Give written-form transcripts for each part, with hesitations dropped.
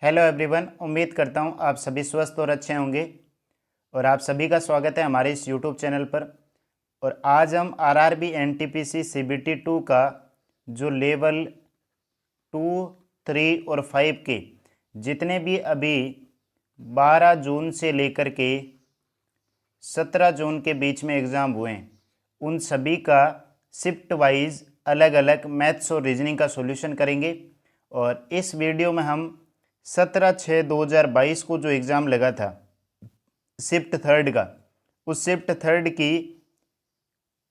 Hello everyone, उम्मीद करता हूँ आप सभी स्वस्थ और अच्छे होंगे। और आप सभी का स्वागत है हमारे इस यूट्यूब चैनल पर। और आज हम आरआरबी एनटीपीसी सीबीटी 2 का जो लेवल 2, 3 और 5 के जितने भी अभी 12 जून से लेकर के 17 जून के बीच में एग्ज़ाम हुए हैं, उन सभी का शिफ्ट वाइज अलग अलग मैथ्स और रीजनिंग का सॉल्यूशन करेंगे। और इस वीडियो में हम 17/6/2022 को जो एग्ज़ाम लगा था शिफ्ट थर्ड का, उस शिफ्ट थर्ड की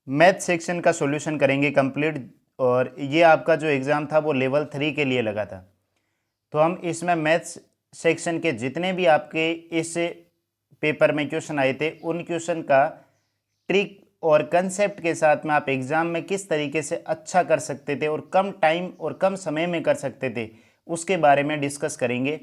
मैथ सेक्शन का सॉल्यूशन करेंगे कंप्लीट। और ये आपका जो एग्ज़ाम था वो लेवल 3 के लिए लगा था। तो हम इसमें मैथ्स सेक्शन के जितने भी आपके इस पेपर में क्वेश्चन आए थे, उन क्वेश्चन का ट्रिक और कंसेप्ट के साथ में आप एग्ज़ाम में किस तरीके से अच्छा कर सकते थे और कम टाइम और कम समय में कर सकते थे, उसके बारे में डिस्कस करेंगे।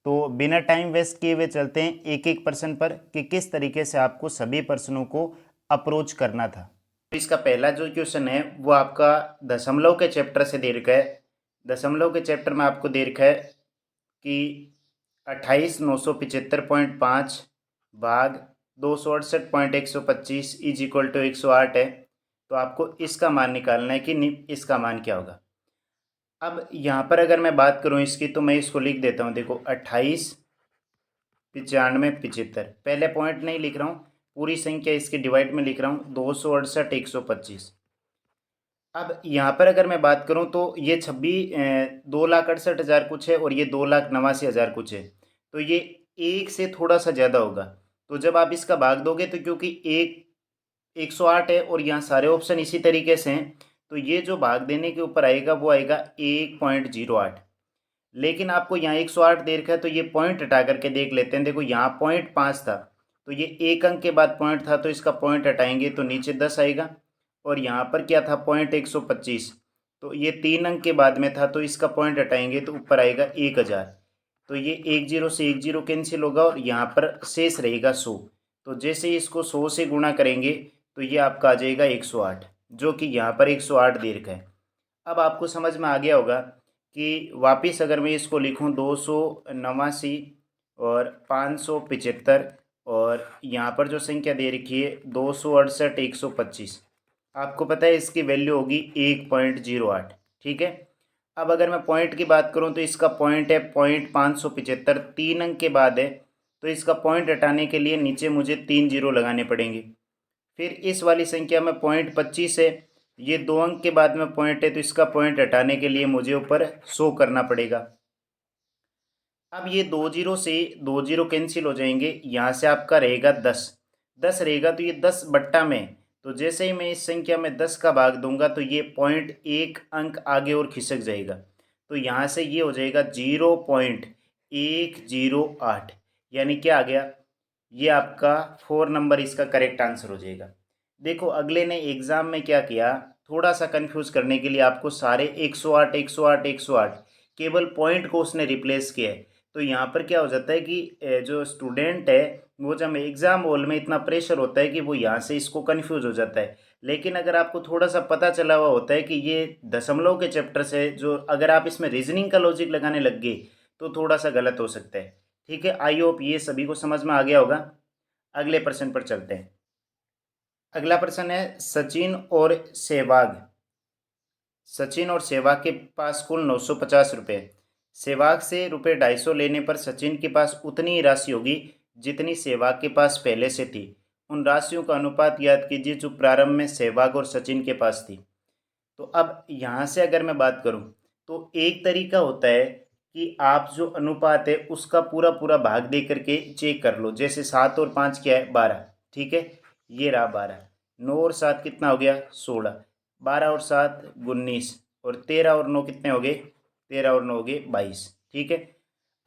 तो बिना टाइम वेस्ट किए हुए चलते हैं एक एक प्रश्न पर कि किस तरीके से आपको सभी प्रश्नों को अप्रोच करना था। इसका पहला जो क्वेश्चन है वो आपका दशमलव के चैप्टर से दे रखा है। दशमलव के चैप्टर में आपको दे रखा है कि 28,975.5 भाग 268.125 इज इक्वल टू 108 है। तो आपको इसका मान निकालना है कि इसका मान क्या होगा। अब यहाँ पर अगर मैं बात करूँ इसकी, तो मैं इसको लिख देता हूँ। देखो 28, 95, 75, पहले पॉइंट नहीं लिख रहा हूँ, पूरी संख्या इसके डिवाइड में लिख रहा हूँ, 268,125। अब यहाँ पर अगर मैं बात करूँ तो ये 2,68,000 कुछ है और ये 2,89,000 कुछ है। तो ये एक से थोड़ा सा ज़्यादा होगा। तो जब आप इसका भाग दोगे, तो क्योंकि 108 है और यहाँ सारे ऑप्शन इसी तरीके से हैं, तो ये जो भाग देने के ऊपर आएगा वो आएगा 1.08। लेकिन आपको यहाँ 108 दे रखा है, तो ये पॉइंट हटा करके देख लेते हैं। देखो यहाँ पॉइंट 5 था, तो ये एक अंक के बाद पॉइंट था, तो इसका पॉइंट हटाएंगे तो नीचे 10 आएगा। और यहाँ पर क्या था, पॉइंट 125, तो ये 3 अंक के बाद में था, तो इसका पॉइंट हटाएंगे तो ऊपर आएगा 1000। तो ये 10 से 10 कैंसिल होगा और यहाँ पर शेष रहेगा 100। तो जैसे ही इसको 100 से गुणा करेंगे तो ये आपका आ जाएगा 108, जो कि यहाँ पर 108 दे रखा है। अब आपको समझ में आ गया होगा कि वापिस अगर मैं इसको लिखूं, 289 और 575, और यहाँ पर जो संख्या दे रखी है 268,125, आपको पता है इसकी वैल्यू होगी 1.08। ठीक है। अब अगर मैं पॉइंट की बात करूं तो इसका पॉइंट है पॉइंट 575, 3 अंक के बाद है, तो इसका पॉइंट हटाने के लिए नीचे मुझे 3 जीरो लगाने पड़ेंगे। फिर इस वाली संख्या में पॉइंट 25 है, ये 2 अंक के बाद में पॉइंट है, तो इसका पॉइंट हटाने के लिए मुझे ऊपर 100 करना पड़ेगा। अब ये 2 जीरो से 2 जीरो कैंसिल हो जाएंगे, यहाँ से आपका रहेगा 10। 10 रहेगा तो ये 10 बट्टा में, तो जैसे ही मैं इस संख्या में 10 का भाग दूंगा तो ये पॉइंट एक अंक आगे और खिसक जाएगा। तो यहाँ से ये हो जाएगा 0.108, यानी क्या आ गया, ये आपका 4 नंबर इसका करेक्ट आंसर हो जाएगा। देखो अगले ने एग्ज़ाम में क्या किया, थोड़ा सा कंफ्यूज करने के लिए आपको सारे 108 108 108 केवल पॉइंट को उसने रिप्लेस किया है। तो यहाँ पर क्या हो जाता है कि जो स्टूडेंट है वो जब एग्ज़ाम हॉल में इतना प्रेशर होता है कि वो यहाँ से इसको कंफ्यूज हो जाता है। लेकिन अगर आपको थोड़ा सा पता चला हुआ होता है कि ये दशमलव के चैप्टर से, जो अगर आप इसमें रीजनिंग का लॉजिक लगाने लग गए तो थोड़ा सा गलत हो सकता है। ठीक है, आई होप ये सभी को समझ में आ गया होगा। अगले प्रश्न पर चलते हैं। अगला प्रश्न है सचिन और सहवाग। सचिन और सहवाग के पास कुल 950 रुपये। सहवाग से रुपये 250 लेने पर सचिन के पास उतनी ही राशि होगी जितनी सहवाग के पास पहले से थी। उन राशियों का अनुपात याद कीजिए जो प्रारंभ में सहवाग और सचिन के पास थी। तो अब यहाँ से अगर मैं बात करूँ तो एक तरीका होता है कि आप जो अनुपात है उसका पूरा पूरा भाग दे करके चेक कर लो। जैसे 7 और 5 क्या है, 12। ठीक है, ये रहा 12। 9 और 7 कितना हो गया, 16। 12 और 7 19, और 13 और 9 कितने हो गए, 13 और 9 हो गए 22। ठीक है।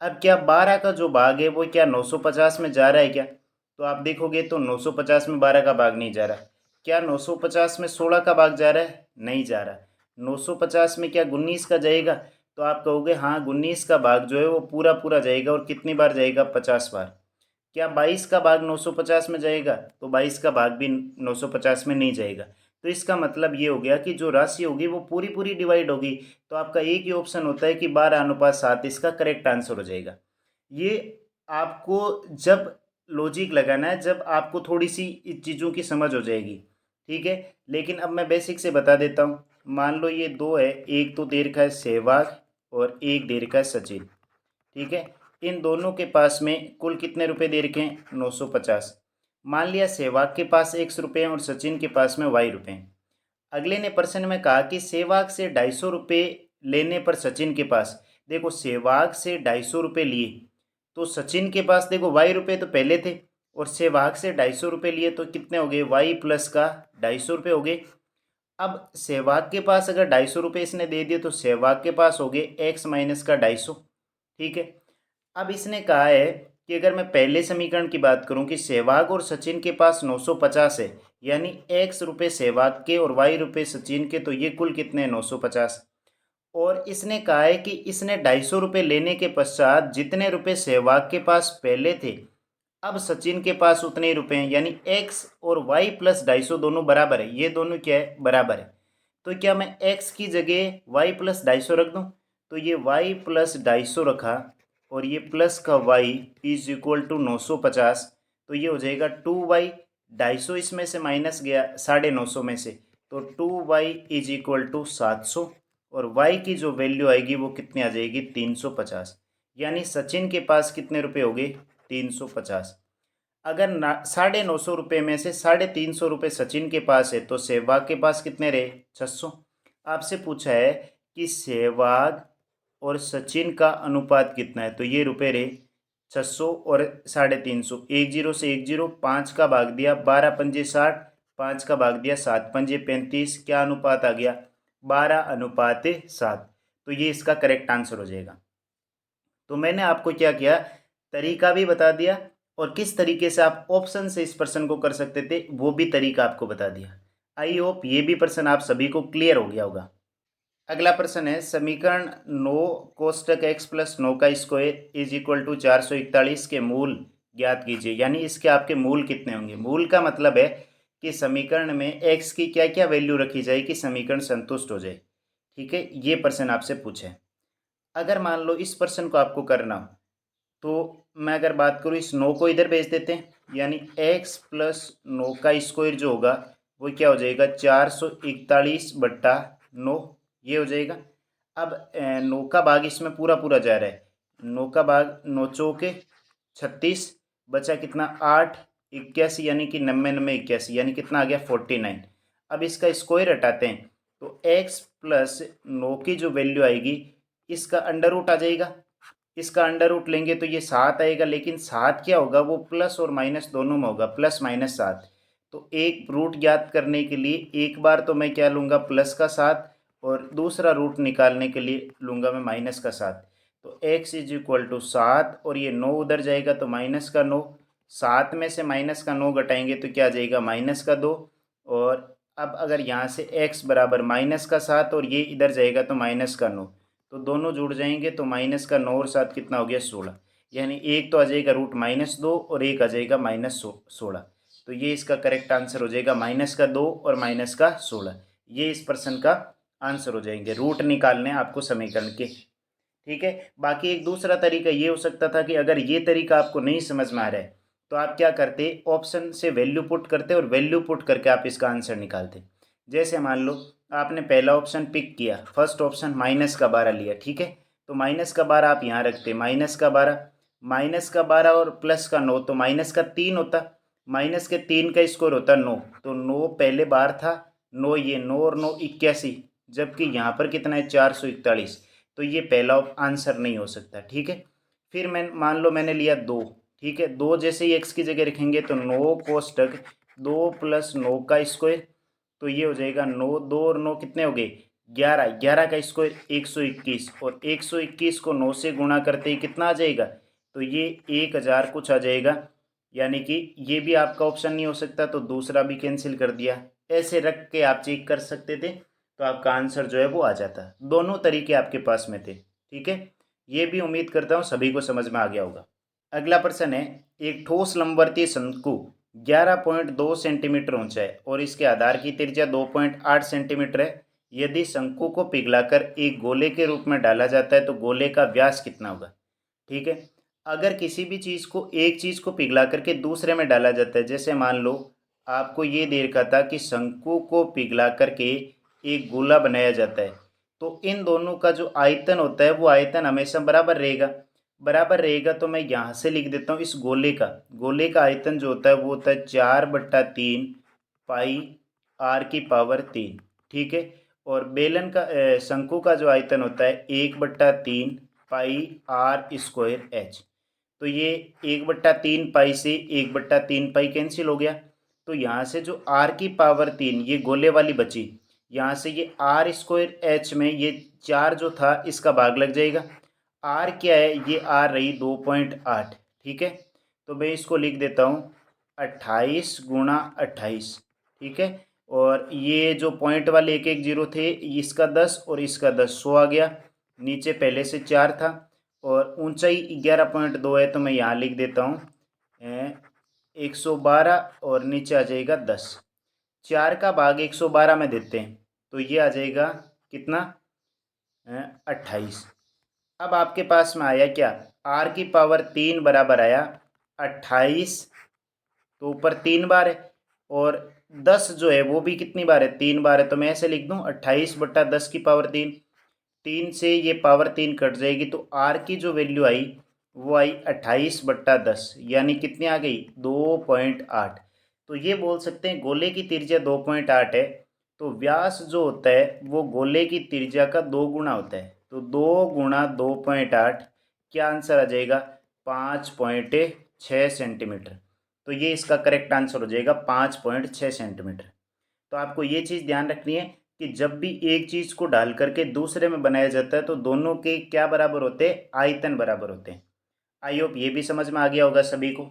अब क्या 12 का जो भाग है वो क्या 950 में जा रहा है क्या, तो आप देखोगे तो 950 में 12 का भाग नहीं जा रहा। क्या 950 में 16 का भाग जा रहा है, नहीं जा रहा। 950 में क्या 19 का जाएगा, तो आप कहोगे हाँ 19 का भाग जो है वो पूरा पूरा जाएगा, और कितनी बार जाएगा, 50 बार। क्या 22 का भाग 950 में जाएगा, तो 22 का भाग भी 950 में नहीं जाएगा। तो इसका मतलब ये हो गया कि जो राशि होगी वो पूरी पूरी डिवाइड होगी। तो आपका एक ही ऑप्शन होता है कि 12:7 इसका करेक्ट आंसर हो जाएगा। ये आपको जब लॉजिक लगाना है, जब आपको थोड़ी सी इस चीज़ों की समझ हो जाएगी, ठीक है। लेकिन अब मैं बेसिक से बता देता हूँ। मान लो ये दो है, एक तो दे रखा है सहवाग और एक दे रखा है सचिन, ठीक है। इन दोनों के पास में कुल कितने रुपए दे रखे हैं? 950। मान लिया सहवाग के पास X रुपये हैं और सचिन के पास में Y रुपये हैं। अगले ने प्रश्न में कहा कि सहवाग से 250 रुपये लेने पर सचिन के पास, देखो सहवाग से 250 रुपये लिए तो सचिन के पास देखो Y रुपये तो पहले थे, और सहवाग से 250 रुपये लिए तो कितने हो गए? Y प्लस का 250 रुपये हो गए। अब सहवाग के पास अगर 250 रुपये इसने दे दिए तो सहवाग के पास हो गए X माइनस का 250, ठीक है। अब इसने कहा है कि अगर मैं पहले समीकरण की बात करूं कि सहवाग और सचिन के पास 950 है, यानी X रुपये सहवाग के और Y रुपये सचिन के, तो ये कुल कितने हैं? 950। और इसने कहा है कि इसने 250 रुपये लेने के पश्चात जितने रुपए सहवाग के पास पहले थे अब सचिन के पास उतने ही रुपए हैं, यानी X और Y प्लस 250 दोनों बराबर है। ये दोनों क्या है? बराबर है। तो क्या मैं X की जगह Y प्लस 250 रख दूं? तो ये Y प्लस 250 रखा और ये प्लस का Y इज इक्वल टू 950। तो ये हो जाएगा 2Y, 250 इसमें से माइनस गया 950 में से, तो 2Y इज इक्वल टू 700। और Y की जो वैल्यू आएगी वो कितनी आ जाएगी? 350। यानी सचिन के पास कितने रुपए हो गए? 350। अगर 950 रुपये में से 350 रुपये सचिन के पास है तो सहवाग के पास कितने रहे? 600। आपसे पूछा है कि सहवाग और सचिन का अनुपात कितना है, तो ये रुपये रहे 600 और 350। एक जीरो से एक जीरो, 5 का भाग दिया 12×5 = 60, 5 का भाग दिया 7×5 = 35। क्या अनुपात आ गया? 12:7। तो ये इसका करेक्ट आंसर हो जाएगा। तो मैंने आपको क्या किया, तरीका भी बता दिया और किस तरीके से आप ऑप्शन से इस प्रश्न को कर सकते थे वो भी तरीका आपको बता दिया। आई होप ये भी प्रश्न आप सभी को क्लियर हो गया होगा। अगला प्रश्न है समीकरण 9 कोष्टक x प्लस 9 का स्क्वायर इज इक्वल टू 441 के मूल ज्ञात कीजिए। यानी इसके आपके मूल कितने होंगे? मूल का मतलब है कि समीकरण में x की क्या क्या वैल्यू रखी जाए कि समीकरण संतुष्ट हो जाए, ठीक है। ये प्रश्न आपसे पूछे। अगर मान लो इस प्रश्न को आपको करना हो तो मैं अगर बात करूँ इस 9 को इधर भेज देते हैं, यानी x प्लस 9 का स्क्वायर जो होगा वो क्या हो जाएगा? 441/9, ये हो जाएगा। अब 9 का भाग इसमें पूरा पूरा जा रहा है, 9 का भाग 9 चौके 36, बचा कितना? 8, 81, यानी कि 90, 81, यानी कितना आ गया? 49। अब इसका स्क्वायर हटाते हैं तो x प्लस 9 की जो वैल्यू आएगी इसका अंडर रूट आ जाएगा। इसका अंडर रूट लेंगे तो ये 7 आएगा, लेकिन 7 क्या होगा? वो प्लस और माइनस दोनों में होगा, +-7। तो एक रूट ज्ञात करने के लिए एक बार तो मैं क्या लूँगा? प्लस का 7, और दूसरा रूट निकालने के लिए लूँगा मैं माइनस का 7। तो x इज इक्वल टू 7 और ये 9 उधर जाएगा तो माइनस का 9, 7 में से माइनस का 9 घटाएंगे तो क्या आ जाएगा? माइनस का 2। और अब अगर यहाँ से x बराबर माइनस का 7 और ये इधर जाएगा तो माइनस का 9, तो दोनों जुड़ जाएंगे तो माइनस का 9 और 7 कितना हो गया? 16। यानी एक तो आ जाएगा √-2 और एक आ जाएगा -16। तो ये इसका करेक्ट आंसर हो जाएगा -2 और -16। ये इस प्रश्न का आंसर हो जाएंगे। रूट निकालने आपको समीकरण के, ठीक है। बाकी एक दूसरा तरीका ये हो सकता था कि अगर ये तरीका आपको नहीं समझ में आ रहा है तो आप क्या करते? ऑप्शन से वैल्यू पुट करते और वैल्यू पुट करके आप इसका आंसर निकालते। जैसे मान लो आपने पहला ऑप्शन पिक किया, फर्स्ट ऑप्शन -12 लिया, ठीक है। तो -12 आप यहाँ रखते, -12 और प्लस का 9 तो -3 होता, माइनस के 3 का स्क्वायर होता 9, तो 9 पहले बार था, 9 ये 9 और 9 81, जबकि यहाँ पर कितना है? 441। तो ये पहला आंसर नहीं हो सकता, ठीक है। फिर मैं मान लो मैंने लिया 2, ठीक है। 2 जैसे ही एक्स की जगह रखेंगे तो 9 कोष्टक 2 + 9 का स्क्वायर, तो ये हो जाएगा 9, 2 और 9 कितने हो गए? 11, 11 का स्क्वायर 121, और 121 को 9 से गुणा करते ही कितना आ जाएगा? तो ये 1000 कुछ आ जाएगा। यानी कि ये भी आपका ऑप्शन नहीं हो सकता तो दूसरा भी कैंसिल कर दिया। ऐसे रख के आप चेक कर सकते थे तो आपका आंसर जो है वो आ जाता। दोनों तरीके आपके पास में थे, ठीक है। ये भी उम्मीद करता हूँ सभी को समझ में आ गया होगा। अगला प्रश्न है एक ठोस लंबवर्तीय शंकु 11.2 सेंटीमीटर ऊंचा है और इसके आधार की त्रिज्या 2.8 सेंटीमीटर है। यदि शंकु को पिघलाकर एक गोले के रूप में डाला जाता है तो गोले का व्यास कितना होगा। ठीक है, अगर किसी भी चीज़ को एक चीज़ को पिघला करके दूसरे में डाला जाता है, जैसे मान लो आपको ये दे रखा था कि शंकु को पिघला करके एक गोला बनाया जाता है, तो इन दोनों का जो आयतन होता है वो आयतन हमेशा बराबर रहेगा। बराबर रहेगा तो मैं यहाँ से लिख देता हूँ, इस गोले का आयतन जो होता है वो होता है 4/3 पाई r⁻3। ठीक है, और बेलन का शंकु का जो आयतन होता है 1/3 पाई r²h। तो ये 1/3 पाई से 1/3 पाई कैंसिल हो गया, तो यहाँ से जो r⁻3 ये गोले वाली बची, यहाँ से ये r²h में ये 4 जो था इसका भाग लग जाएगा। r क्या है, ये r रही 2.8। ठीक है, तो मैं इसको लिख देता हूँ 28 गुणा 28। ठीक है, और ये जो पॉइंट वाले एक एक जीरो थे, इसका 10 और इसका 10, 100 आ गया। नीचे पहले से 4 था और ऊंचाई 11.2 है, तो मैं यहाँ लिख देता हूँ 112 और नीचे आ जाएगा 10। 4 का भाग 112 में देते हैं तो ये आ जाएगा कितना, 28। अब आपके पास में आया क्या, r⁻3 बराबर आया 28, तो ऊपर 3 बार है और 10 जो है वो भी कितनी बार है, 3 बार है, तो मैं ऐसे लिख दूँ 28/10⁻3। 3 से ये पावर 3 कट जाएगी तो r की जो वैल्यू आई वो आई 28/10, यानी कितनी आ गई, 2.8। तो ये बोल सकते हैं गोले की त्रिज्या 2.8 है, तो व्यास जो होता है वो गोले की त्रिज्या का 2 गुना होता है। तो 2 गुणा 2.8, क्या आंसर आ जाएगा, 5.6 सेंटीमीटर। तो ये इसका करेक्ट आंसर हो जाएगा 5.6 सेंटीमीटर। तो आपको ये चीज़ ध्यान रखनी है कि जब भी एक चीज़ को डाल करके दूसरे में बनाया जाता है तो दोनों के क्या बराबर होते हैं, आयतन बराबर होते हैं। आई होप ये भी समझ में आ गया होगा सभी को।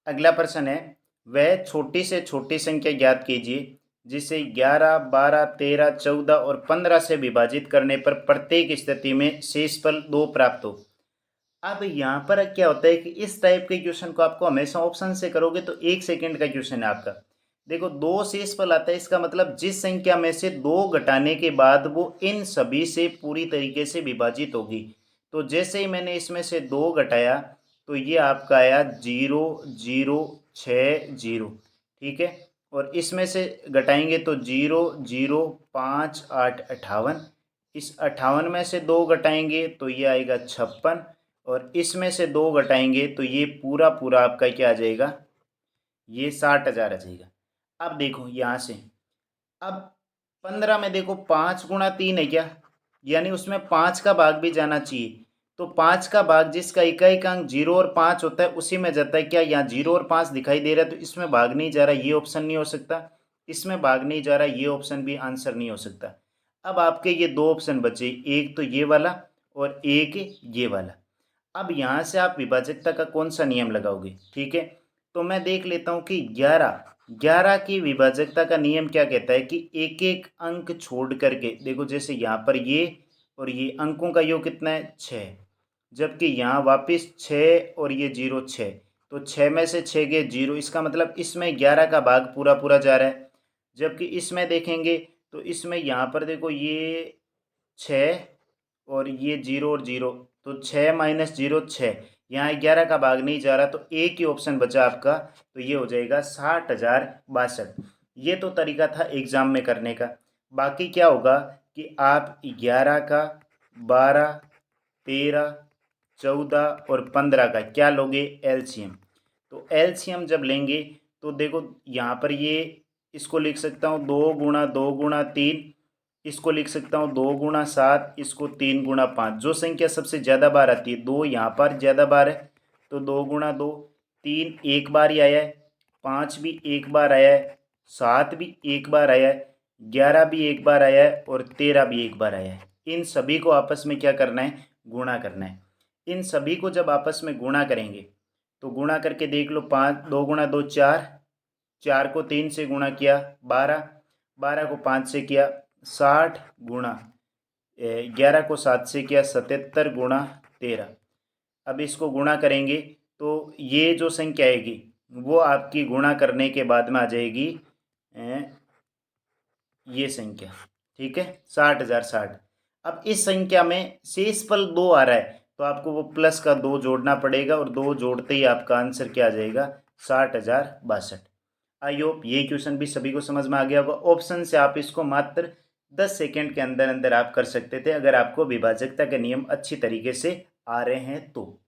अगला प्रश्न है, वह छोटी से छोटी संख्या ज्ञात कीजिए जिसे 11, 12, 13, 14 और 15 से विभाजित करने पर प्रत्येक स्थिति में शेषफल 2 प्राप्त हो। अब यहाँ पर क्या होता है कि इस टाइप के क्वेश्चन को आपको हमेशा ऑप्शन से करोगे तो 1 सेकेंड का क्वेश्चन है आपका। देखो 2 शेषफल आता है, इसका मतलब जिस संख्या में से 2 घटाने के बाद वो इन सभी से पूरी तरीके से विभाजित होगी। तो जैसे ही मैंने इसमें से 2 घटाया तो ये आपका आया 0, 0, 6, 0। ठीक है, और इसमें से घटाएंगे तो 0, 0, 5, 8, 58। इस 58 में से 2 घटाएंगे तो ये आएगा 56, और इसमें से 2 घटाएंगे तो ये पूरा पूरा आपका क्या आ जाएगा, ये 60,000 आ जाएगा। अब देखो यहाँ से, अब 15 में देखो 5 × 3 है क्या, यानी उसमें 5 का भाग भी जाना चाहिए। तो 5 का भाग जिसका इकाई का अंक 0 और 5 होता है उसी में जाता है। क्या यहाँ 0 और 5 दिखाई दे रहा है तो इसमें भाग नहीं जा रहा, ये ऑप्शन नहीं हो सकता। इसमें भाग नहीं जा रहा, ये ऑप्शन भी आंसर नहीं हो सकता। अब आपके ये 2 ऑप्शन बचे, एक तो ये वाला और एक ये वाला। अब यहाँ से आप विभाजकता का कौन सा नियम लगाओगे। ठीक है, तो मैं देख लेता हूँ कि 11 की विभाजकता का नियम क्या कहता है कि एक एक अंक छोड़ करके, देखो जैसे यहाँ पर ये और ये अंकों का योग कितना है, 6, जबकि यहाँ वापस 6 और ये 0, 6, तो 6 में से 6 गए 0, इसका मतलब इसमें 11 का भाग पूरा पूरा जा रहा है। जबकि इसमें देखेंगे तो इसमें यहाँ पर देखो ये 6 और ये 0 और 0, तो 6 - 0, 6, यहाँ 11 का भाग नहीं जा रहा, तो एक ही ऑप्शन बचा आपका, तो ये हो जाएगा 60,062। ये तो तरीका था एग्ज़ाम में करने का। बाकी क्या होगा कि आप 11 का, 12, 13, 14 और 15 का क्या लोगे, एलसीएम। तो एलसीएम जब लेंगे तो देखो यहाँ पर ये इसको लिख सकता हूँ 2 × 2 × 3, इसको लिख सकता हूँ 2 × 7, इसको 3 × 5। जो संख्या सबसे ज़्यादा बार आती है, 2 यहाँ पर ज़्यादा बार है तो 2 × 2, 3 एक बार ही आया है, 5 भी एक बार आया है, 7 भी एक बार आया है, 11 भी एक बार आया है और 13 भी एक बार आया है। इन सभी को आपस में क्या करना है, गुणा करना है। इन सभी को जब आपस में गुणा करेंगे तो गुणा करके देख लो, 2 × 2 4, 4 को 3 से गुणा किया 12, 12 को 5 से किया 60, गुणा 11 को 7 से किया 77, गुणा 13। अब इसको गुणा करेंगे तो ये जो संख्या आएगी वो आपकी गुणा करने के बाद में आ जाएगी ये संख्या, ठीक है, 60,060। अब इस संख्या में शेषफल 2 आ रहा है, तो आपको वो प्लस का 2 जोड़ना पड़ेगा और 2 जोड़ते ही आपका आंसर क्या आ जाएगा, 60,062। आई होप ये क्वेश्चन भी सभी को समझ में आ गया होगा। ऑप्शन से आप इसको मात्र 10 सेकेंड के अंदर अंदर आप कर सकते थे, अगर आपको विभाजकता के नियम अच्छी तरीके से आ रहे हैं तो।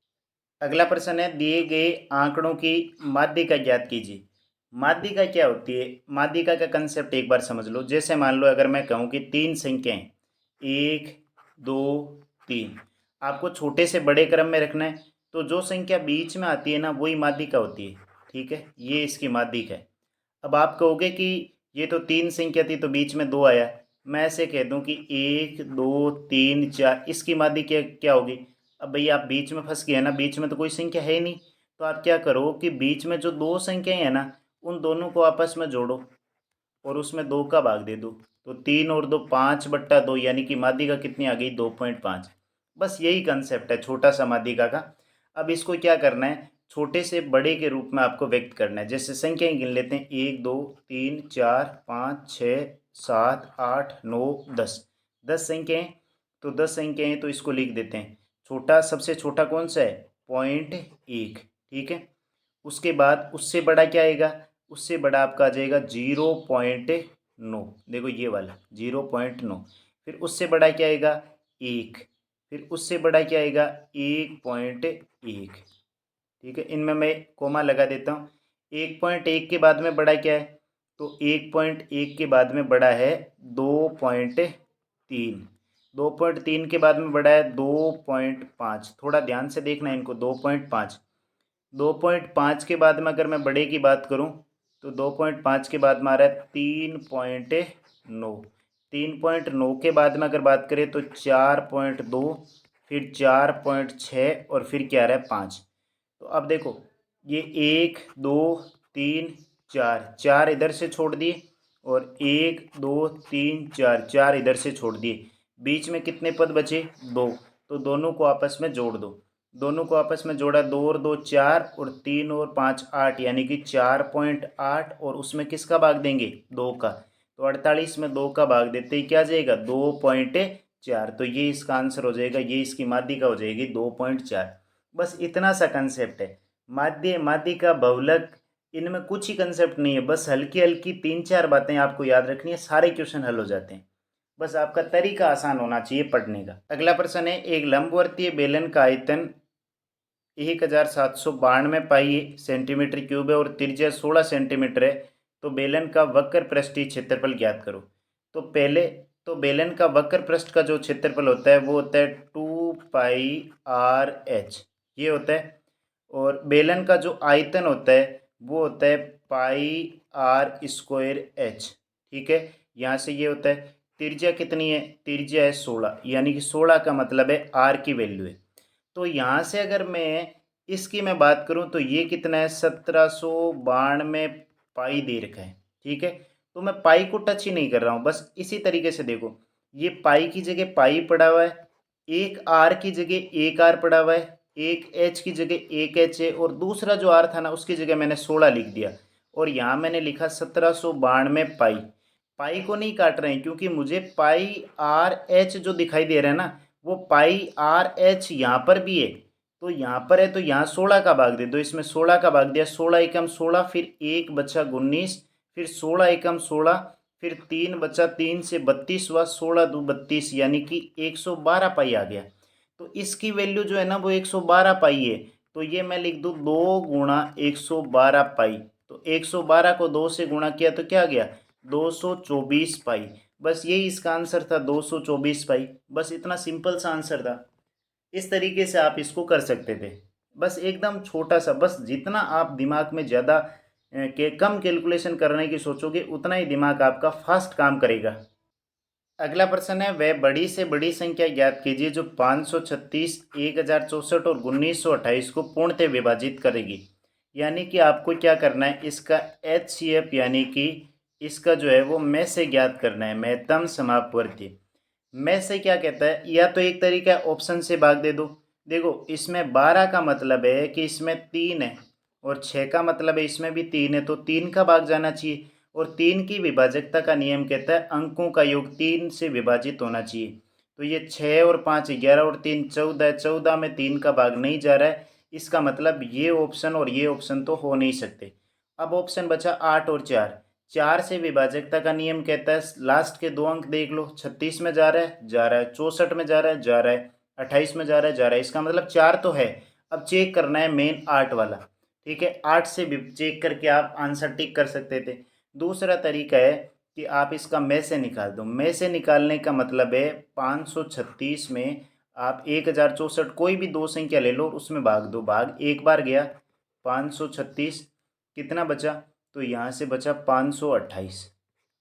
अगला प्रश्न है, दिए गए आंकड़ों की माध्यिका ज्ञात कीजिए। माध्यिका क्या होती है? माध्यिका का कंसेप्ट एक बार समझ लो। जैसे मान लो अगर मैं कहूँ कि 3 संख्याएं 1 2 3, आपको छोटे से बड़े क्रम में रखना है, तो जो संख्या बीच में आती है ना वही माध्यिका होती है, ठीक है, ये इसकी माध्यिका है। अब आप कहोगे कि ये तो 3 संख्या थी तो बीच में 2 आया, मैं ऐसे कह दूं कि 1 2 3 4, इसकी माध्यिका क्या होगी? अब भैया आप बीच में फंस गए ना, बीच में तो कोई संख्या है ही नहीं, तो आप क्या करो कि बीच में जो 2 संख्याएं हैं ना उन दोनों को आपस में जोड़ो और उसमें 2 का भाग दे दो, तो 3 और 2 5/2, यानी कि माध्यिका कितनी आ गई, 2.5। बस यही कंसेप्ट है छोटा सा माध्यिका का। अब इसको क्या करना है, छोटे से बड़े के रूप में आपको व्यक्त करना है। जैसे संख्याएं गिन लेते हैं, 1 2 3 4 5 6 7 8 9 10, 10 संख्याएं। तो 10 संख्याएं तो इसको लिख देते हैं, छोटा सबसे छोटा कौन सा है, 0.1, ठीक है। उसके बाद उससे बड़ा क्या आएगा, उससे बड़ा आपका आ जाएगा 0.9, देखो ये वाला 0.9। फिर उससे बड़ा क्या आएगा, 1। फिर उससे बड़ा क्या आएगा, 1.1, ठीक है। इनमें मैं कोमा लगा देता हूँ। 1.1 के बाद में बड़ा क्या है, तो 1.1 के बाद में बड़ा है 2.3, 2.3 के बाद में बड़ा है 2.5, थोड़ा ध्यान से देखना इनको, 2.5, 2.5 के बाद में अगर मैं बड़े की बात करूं तो 2.5 के बाद में आ रहा है 3.9, 3.9 के बाद में अगर बात करें तो 4.2, फिर 4.6 और फिर क्या आ रहा है 5। तो अब देखो ये 1 2 3 4, 4 इधर से छोड़ दिए और 1 2 3 4, 4 इधर से छोड़ दिए, बीच में कितने पद बचे, 2। तो दोनों को आपस में जोड़ दो, दोनों को आपस में जोड़ा, 2 और 2 4 और 3 और 5 8, यानी कि 4.8, और उसमें किसका भाग देंगे, 2 का, तो 48 में 2 का भाग देते ही क्या आ जाएगा, 2.4। तो ये इसका आंसर हो जाएगा, ये इसकी माध्यिका हो जाएगी 2.4। बस इतना सा कंसेप्ट है। माध्य माध्यिका बहुलक, इनमें कुछ ही कंसेप्ट नहीं है, बस हल्की हल्की 3 4 बातें आपको याद रखनी है, सारे क्वेश्चन हल हो जाते हैं। बस आपका तरीका आसान होना चाहिए पढ़ने का। अगला प्रश्न है, एक लंबवर्तीय बेलन का आयतन 1792 पाई सेंटीमीटर क्यूब है और त्रिज्या 16 सेंटीमीटर है, तो बेलन का वक्र पृष्ठीय क्षेत्रफल ज्ञात करो। तो पहले तो बेलन का वक्र पृष्ठ का जो क्षेत्रफल होता है वो होता है 2πr/h, ये होता है। और बेलन का जो आयतन होता है वो होता है πr²h, ठीक है, यहाँ से ये होता है। त्रिज्या कितनी है, त्रिज्या है 16, यानी कि 16 का मतलब है r की वैल्यू है। तो यहाँ से अगर मैं इसकी मैं बात करूँ तो ये कितना है, 1792 पाई दे रखा है, ठीक है। तो मैं पाई को टच ही नहीं कर रहा हूँ, बस इसी तरीके से देखो, ये पाई की जगह पाई पड़ा हुआ है, एक आर की जगह एक आर पड़ा हुआ है, एक एच की जगह एक एच है, और दूसरा जो आर था ना उसकी जगह मैंने 16 लिख दिया, और यहाँ मैंने लिखा 1792 पाई। पाई को नहीं काट रहे हैं क्योंकि मुझे पाई आर एच जो दिखाई दे रहा है ना वो पाई आर एच यहाँ पर भी है, तो यहाँ पर है तो यहाँ 16 का भाग दे दो, इसमें 16 का भाग दिया, 16 एकम 16, फिर 1 बचा 19, फिर 16 एकम 16, फिर 3 बचा, 3 से 32 हुआ, 16 दो 32, यानी कि 112 पाई आ गया। तो इसकी वैल्यू जो है ना वो 112 पाई है, तो ये मैं लिख दूँ 2 × 112 पाई, तो 112 को 2 से गुणा किया तो क्या आ गया, 224 पाई। बस यही इसका आंसर था, 224 पाई। बस इतना सिंपल सा आंसर था, इस तरीके से आप इसको कर सकते थे। बस एकदम छोटा सा, बस जितना आप दिमाग में ज़्यादा के कम कैलकुलेशन करने की सोचोगे उतना ही दिमाग आपका फास्ट काम करेगा। अगला प्रश्न है, वह बड़ी से बड़ी संख्या ज्ञात कीजिए जो 536, 1064 और 1928 को पूर्णतः विभाजित करेगी। यानी कि आपको क्या करना है, इसका HCF यानी कि इसका जो है वो में से ज्ञात करना है, महत्तम समापवर्ती। में से क्या कहता है, या तो एक तरीका ऑप्शन से भाग दे दो। देखो इसमें 12 का मतलब है कि इसमें 3 है, और 6 का मतलब है इसमें भी 3 है, तो 3 का भाग जाना चाहिए। और 3 की विभाजकता का नियम कहता है अंकों का योग 3 से विभाजित होना चाहिए। तो ये 6 और 5 11 और 3 14 है, 14 में 3 का भाग नहीं जा रहा है। इसका मतलब ये ऑप्शन और ये ऑप्शन तो हो नहीं सकते। अब ऑप्शन बचा 8 और 4। 4 से विभाजकता का नियम कहता है लास्ट के 2 अंक देख लो, 36 में जा रहा है, जा रहा है, 64 में जा रहा है, जा रहा है, 28 में जा रहा है, जा रहा है। इसका मतलब 4 तो है। अब चेक करना है मेन 8 वाला। ठीक है, 8 से भी चेक करके आप आंसर टिक कर सकते थे। दूसरा तरीका है कि आप इसका में से निकाल दो। में से निकालने का मतलब है 536 में आप 1064 कोई भी दो संख्या ले लो, उसमें भाग दो। भाग एक बार गया 536, कितना बचा? तो यहाँ से बचा 528।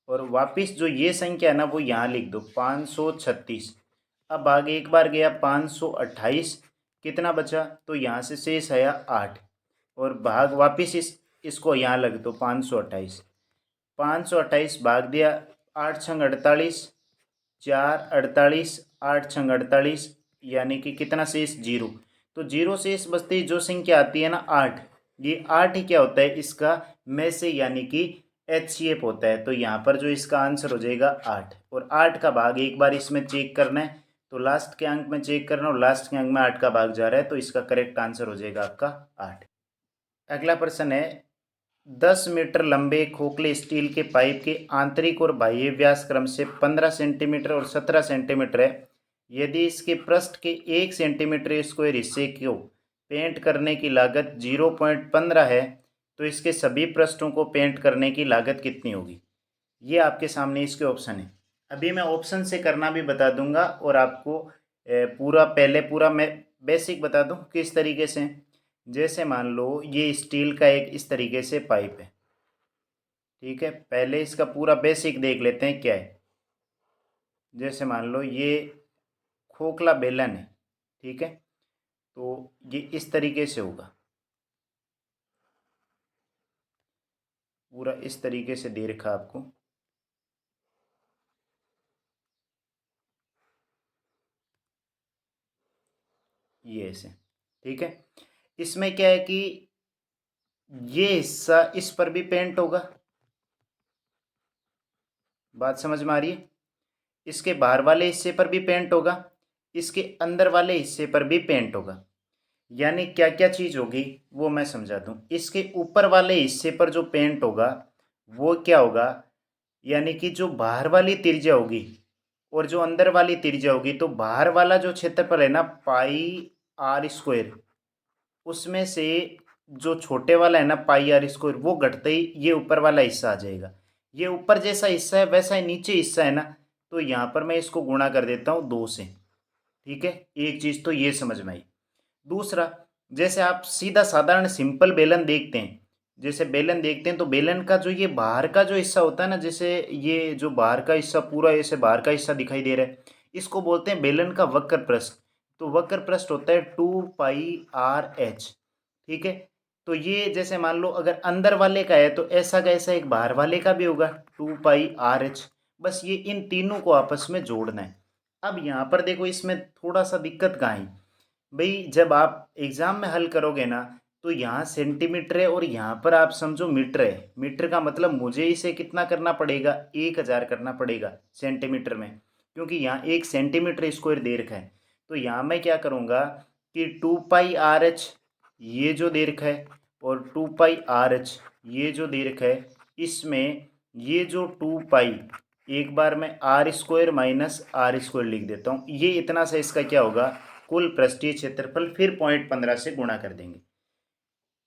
और वापस जो ये संख्या है ना वो यहाँ लिख दो 536। अब भाग एक बार गया 528, कितना बचा? तो यहाँ से शेष आया 8। और भाग वापस इसको यहाँ लग दो 528। 528 भाग दिया 8 छंग 48, 4 48, 8 छंग 48, यानी कि कितना शेष? 0। तो 0 शेष बचते ही जो संख्या आती है ना 8, ये 8 ही क्या होता है इसका में से, यानी कि HCF होता है। तो यहाँ पर जो इसका आंसर हो जाएगा 8। और 8 का भाग एक बार इसमें चेक करना है, तो लास्ट के अंक में चेक करना, और लास्ट के अंक में 8 का भाग जा रहा है, तो इसका करेक्ट आंसर हो जाएगा आपका 8। अगला प्रश्न है 10 मीटर लंबे खोखले स्टील के पाइप के आंतरिक और बाह्य व्यास क्रम से 15 सेंटीमीटर और 17 सेंटीमीटर है। यदि इसके पृष्ठ के 1 सेंटीमीटर स्क्वायर हिस्से को पेंट करने की लागत 0.15 है, तो इसके सभी पृष्ठों को पेंट करने की लागत कितनी होगी? ये आपके सामने इसके ऑप्शन है। अभी मैं ऑप्शन से करना भी बता दूंगा और आपको पूरा मैं बेसिक बता दूं किस तरीके से। जैसे मान लो ये स्टील का एक इस तरीके से पाइप है। ठीक है, पहले इसका पूरा बेसिक देख लेते हैं क्या है। जैसे मान लो ये खोखला बेलन है। ठीक है, तो ये इस तरीके से होगा, पूरा इस तरीके से दे रखा आपको। ये ऐसे। ठीक है, इसमें क्या है कि ये हिस्सा इस पर भी पेंट होगा। बात समझ में आ रही है? इसके बाहर वाले हिस्से पर भी पेंट होगा, इसके अंदर वाले हिस्से पर भी पेंट होगा। यानी क्या क्या चीज़ होगी वो मैं समझा दूँ। इसके ऊपर वाले हिस्से पर जो पेंट होगा वो क्या होगा, यानी कि जो बाहर वाली त्रिज्या होगी और जो अंदर वाली त्रिज्या होगी, तो बाहर वाला जो क्षेत्रफल है ना πr², उसमें से जो छोटे वाला है ना πr², वो घटते ही ये ऊपर वाला हिस्सा आ जाएगा। ये ऊपर जैसा हिस्सा है वैसा ही नीचे हिस्सा है ना, तो यहाँ पर मैं इसको गुणा कर देता हूँ 2 से। ठीक है, एक चीज़ तो ये समझ में आई। दूसरा, जैसे आप सीधा साधारण सिंपल बेलन देखते हैं, जैसे बेलन देखते हैं तो बेलन का जो ये बाहर का जो हिस्सा होता है ना, जैसे ये जो बाहर का हिस्सा पूरा ऐसे बाहर का हिस्सा दिखाई दे रहा है, इसको बोलते हैं बेलन का वक्र पृष्ठ। तो वक्र पृष्ठ होता है 2πr/h। ठीक है, तो ये जैसे मान लो अगर अंदर वाले का है तो ऐसा का ऐसा एक बाहर वाले का भी होगा 2πr/h। बस ये इन तीनों को आपस में जोड़ना है। अब यहाँ पर देखो इसमें थोड़ा सा दिक्कत कहाँ है भाई, जब आप एग्जाम में हल करोगे ना, तो यहाँ सेंटीमीटर है और यहाँ पर आप समझो मीटर है। मीटर का मतलब मुझे इसे कितना करना पड़ेगा, 1000 करना पड़ेगा सेंटीमीटर में, क्योंकि यहाँ 1 सेंटीमीटर स्क्वायर दे रखा है। तो यहाँ मैं क्या करूँगा कि 2πr/h ये जो दे रखा है और 2πr/h ये जो दे रखा है, इसमें ये जो 2π, एक बार मैं r² माइनस r² लिख देता हूँ। ये इतना सा इसका क्या होगा, कुल पृष्ठीय क्षेत्रफल, फिर 0.15 से गुणा कर देंगे।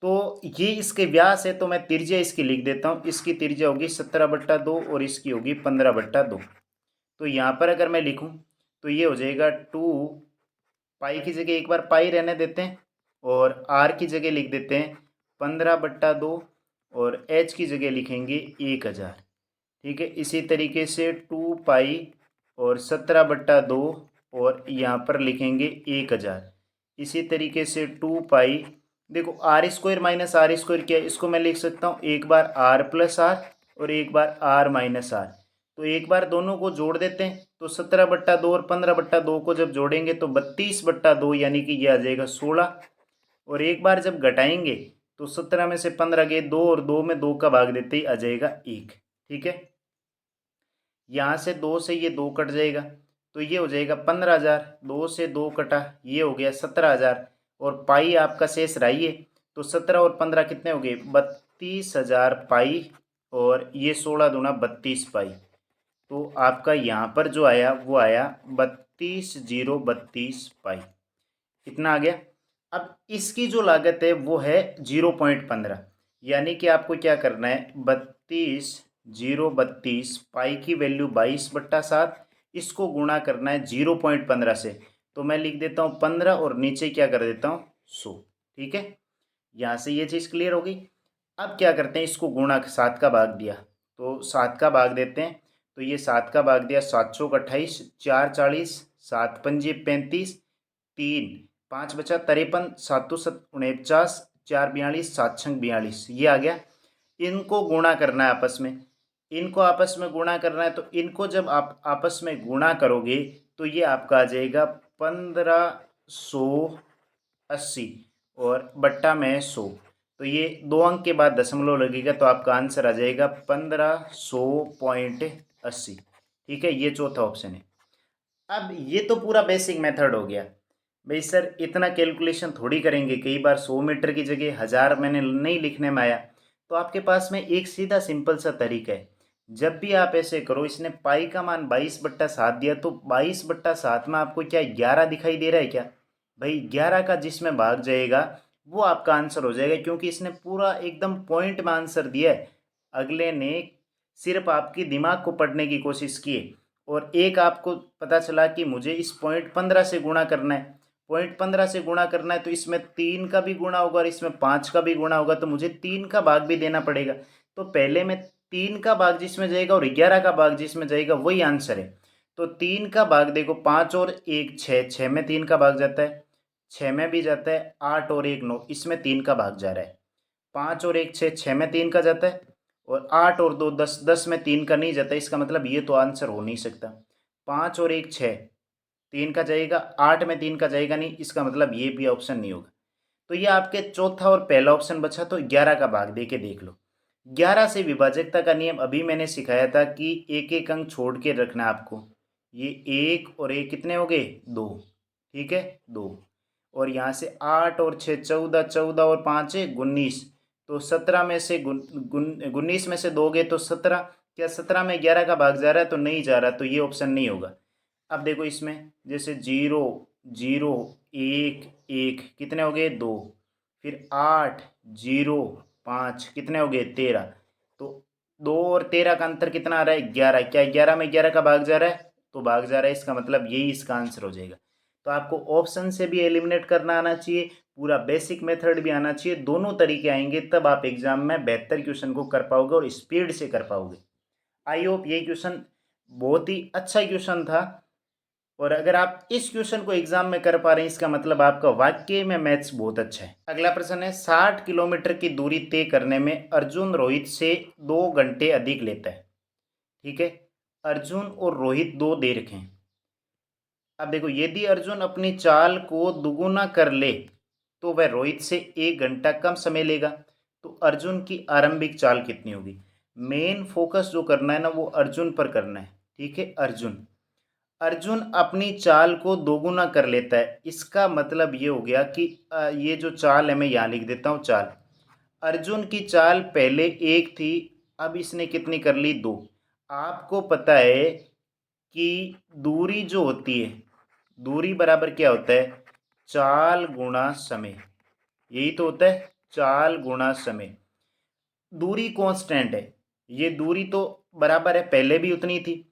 तो ये इसके व्यास है, तो मैं त्रिज्या इसकी लिख देता हूँ। इसकी त्रिज्या होगी 17/2 और इसकी होगी 15/2। तो यहाँ पर अगर मैं लिखूँ तो ये हो जाएगा 2 की जगह एक बार पाई रहने देते हैं और r की जगह लिख देते हैं 15/2 और h की जगह लिखेंगे 1000। ठीक है, इसी तरीके से 2 और 17/2 और यहाँ पर लिखेंगे 1000। इसी तरीके से 2 देखो r² माइनस r² क्या है, इसको मैं लिख सकता हूँ एक बार r+r और एक बार r-r। तो एक बार दोनों को जोड़ देते हैं, तो 17/2 और 15/2 को जब जोड़ेंगे तो 32/2, यानी कि ये आ जाएगा 16। और एक बार जब घटाएंगे तो 17 में से 15 गए 2 और 2 में 2 का भाग देते ही आ जाएगा 1। ठीक है, यहाँ से 2 से ये 2 कट जाएगा तो ये हो जाएगा 15,000। 2 से 2 कटा, ये हो गया 17,000। और पाई आपका शेष रहा ये, तो 17 और 15 कितने हो गए 32,000 पाई, और ये 16 दूना 32 पाई। तो आपका यहाँ पर जो आया वो आया 32,032 पाई। कितना आ गया। अब इसकी जो लागत है वो है 0.15, यानी कि आपको क्या करना है 32,032 पाई की वैल्यू 22/7, इसको गुणा करना है 0.15 से। तो मैं लिख देता हूँ 15 और नीचे क्या कर देता हूँ 100। ठीक है, यहाँ से ये चीज़ क्लियर होगी। अब क्या करते हैं, इसको गुणा 7 का भाग दिया तो 7 का भाग देते हैं। तो ये 7 का भाग दिया, 7 चौक 28, 4 40, 7 पंजे 35, 3 5 बचा 53, 7 7 49, 4 42, 7 6 42, ये आ गया। इनको गुणा करना है आपस में, इनको आपस में गुणा करना है। तो इनको जब आप आपस में गुणा करोगे तो ये आपका आ जाएगा 1580 और बट्टा में 100। तो ये 2 अंक के बाद दशमलव लगेगा तो आपका आंसर आ जाएगा 1500.80। ठीक है, ये चौथा ऑप्शन है। अब ये तो पूरा बेसिक मेथड हो गया। भाई सर इतना कैलकुलेशन थोड़ी करेंगे, कई बार 100 मीटर की जगह 1000 मैंने नहीं लिखने में आया। तो आपके पास में एक सीधा सिंपल सा तरीका है। जब भी आप ऐसे करो, इसने पाई का मान 22/7 दिया तो 22/7 में आपको क्या 11 दिखाई दे रहा है क्या? भाई 11 का जिसमें भाग जाएगा वो आपका आंसर हो जाएगा, क्योंकि इसने पूरा एकदम पॉइंट में आंसर दिया है। अगले ने सिर्फ आपकी दिमाग को पढ़ने की कोशिश की है, और एक आपको पता चला कि मुझे इस 0.15 से गुणा करना है, 0.15 से गुणा करना है तो इसमें 3 का भी गुणा होगा और इसमें 5 का भी गुणा होगा, तो मुझे 3 का भाग भी देना पड़ेगा। तो पहले में 3 का भाग जिसमें जाएगा और 11 का भाग जिसमें जाएगा वही आंसर है। तो 3 का भाग देखो, 5 और 1 6, 6 में 3 का भाग जाता है, 6 में भी जाता है, 8 और 1 9, इसमें 3 का भाग जा रहा है। 5 और 1 6, 6 में 3 का जाता है, और 8 और 2 10, 10 में 3 का नहीं जाता। इसका मतलब ये तो आंसर हो नहीं सकता। 5 और 1 6, 3 का जाएगा, 8 में 3 का जाएगा नहीं, इसका मतलब ये भी ऑप्शन नहीं होगा। तो ये आपके चौथा और पहला ऑप्शन बचा, तो 11 का भाग दे के देख लो। 11 से विभाजकता का नियम अभी मैंने सिखाया था कि एक एक अंक छोड़ के रखना है आपको। ये 1 और 1 कितने हो गए 2, ठीक है 2। और यहाँ से 8 और 6 14, 14 और 5 है 19, तो 17 में से 19 में से 2 गए तो 17। क्या 17 में 11 का भाग जा रहा है? तो नहीं जा रहा, तो ये ऑप्शन नहीं होगा। अब देखो इसमें जैसे 0 0 1 1 कितने हो गए 2, फिर 8 0 5 कितने हो गए 13। तो 2 और 13 का अंतर कितना आ रहा है 11। क्या 11 में 11 का भाग जा रहा है? तो भाग जा रहा है, इसका मतलब यही इसका आंसर हो जाएगा। तो आपको ऑप्शन से भी एलिमिनेट करना आना चाहिए, पूरा बेसिक मेथड भी आना चाहिए। दोनों तरीके आएंगे तब आप एग्जाम में बेहतर क्वेश्चन को कर पाओगे और स्पीड से कर पाओगे। आई होप ये क्वेश्चन बहुत ही अच्छा क्वेश्चन था, और अगर आप इस क्वेश्चन को एग्जाम में कर पा रहे हैं इसका मतलब आपका वाकई में मैथ्स बहुत अच्छा है। अगला प्रश्न है, 60 किलोमीटर की दूरी तय करने में अर्जुन रोहित से 2 घंटे अधिक लेता है। ठीक है, अर्जुन और रोहित दो दे रखे हैं। अब देखो, यदि अर्जुन अपनी चाल को दुगुना कर ले तो वह रोहित से 1 घंटा कम समय लेगा। तो अर्जुन की आरंभिक चाल कितनी होगी? मेन फोकस जो करना है ना वो अर्जुन पर करना है। ठीक है, अर्जुन अर्जुन अपनी चाल को दोगुना कर लेता है, इसका मतलब ये हो गया कि ये जो चाल है मैं यहाँ लिख देता हूँ चाल। अर्जुन की चाल पहले 1 थी, अब इसने कितनी कर ली 2। आपको पता है कि दूरी जो होती है, दूरी बराबर क्या होता है? चाल गुणा समय। यही तो होता है, चाल गुणा समय। दूरी कांस्टेंट है, ये दूरी तो बराबर है, पहले भी उतनी थी।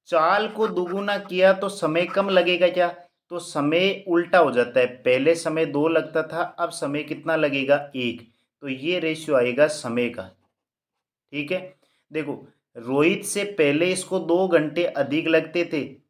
चाल को दुगुना किया तो समय कम लगेगा क्या? तो समय उल्टा हो जाता है, पहले समय 2 लगता था, अब समय कितना लगेगा 1। तो ये रेशियो आएगा समय का। ठीक है, देखो रोहित से पहले इसको 2 घंटे अधिक लगते थे,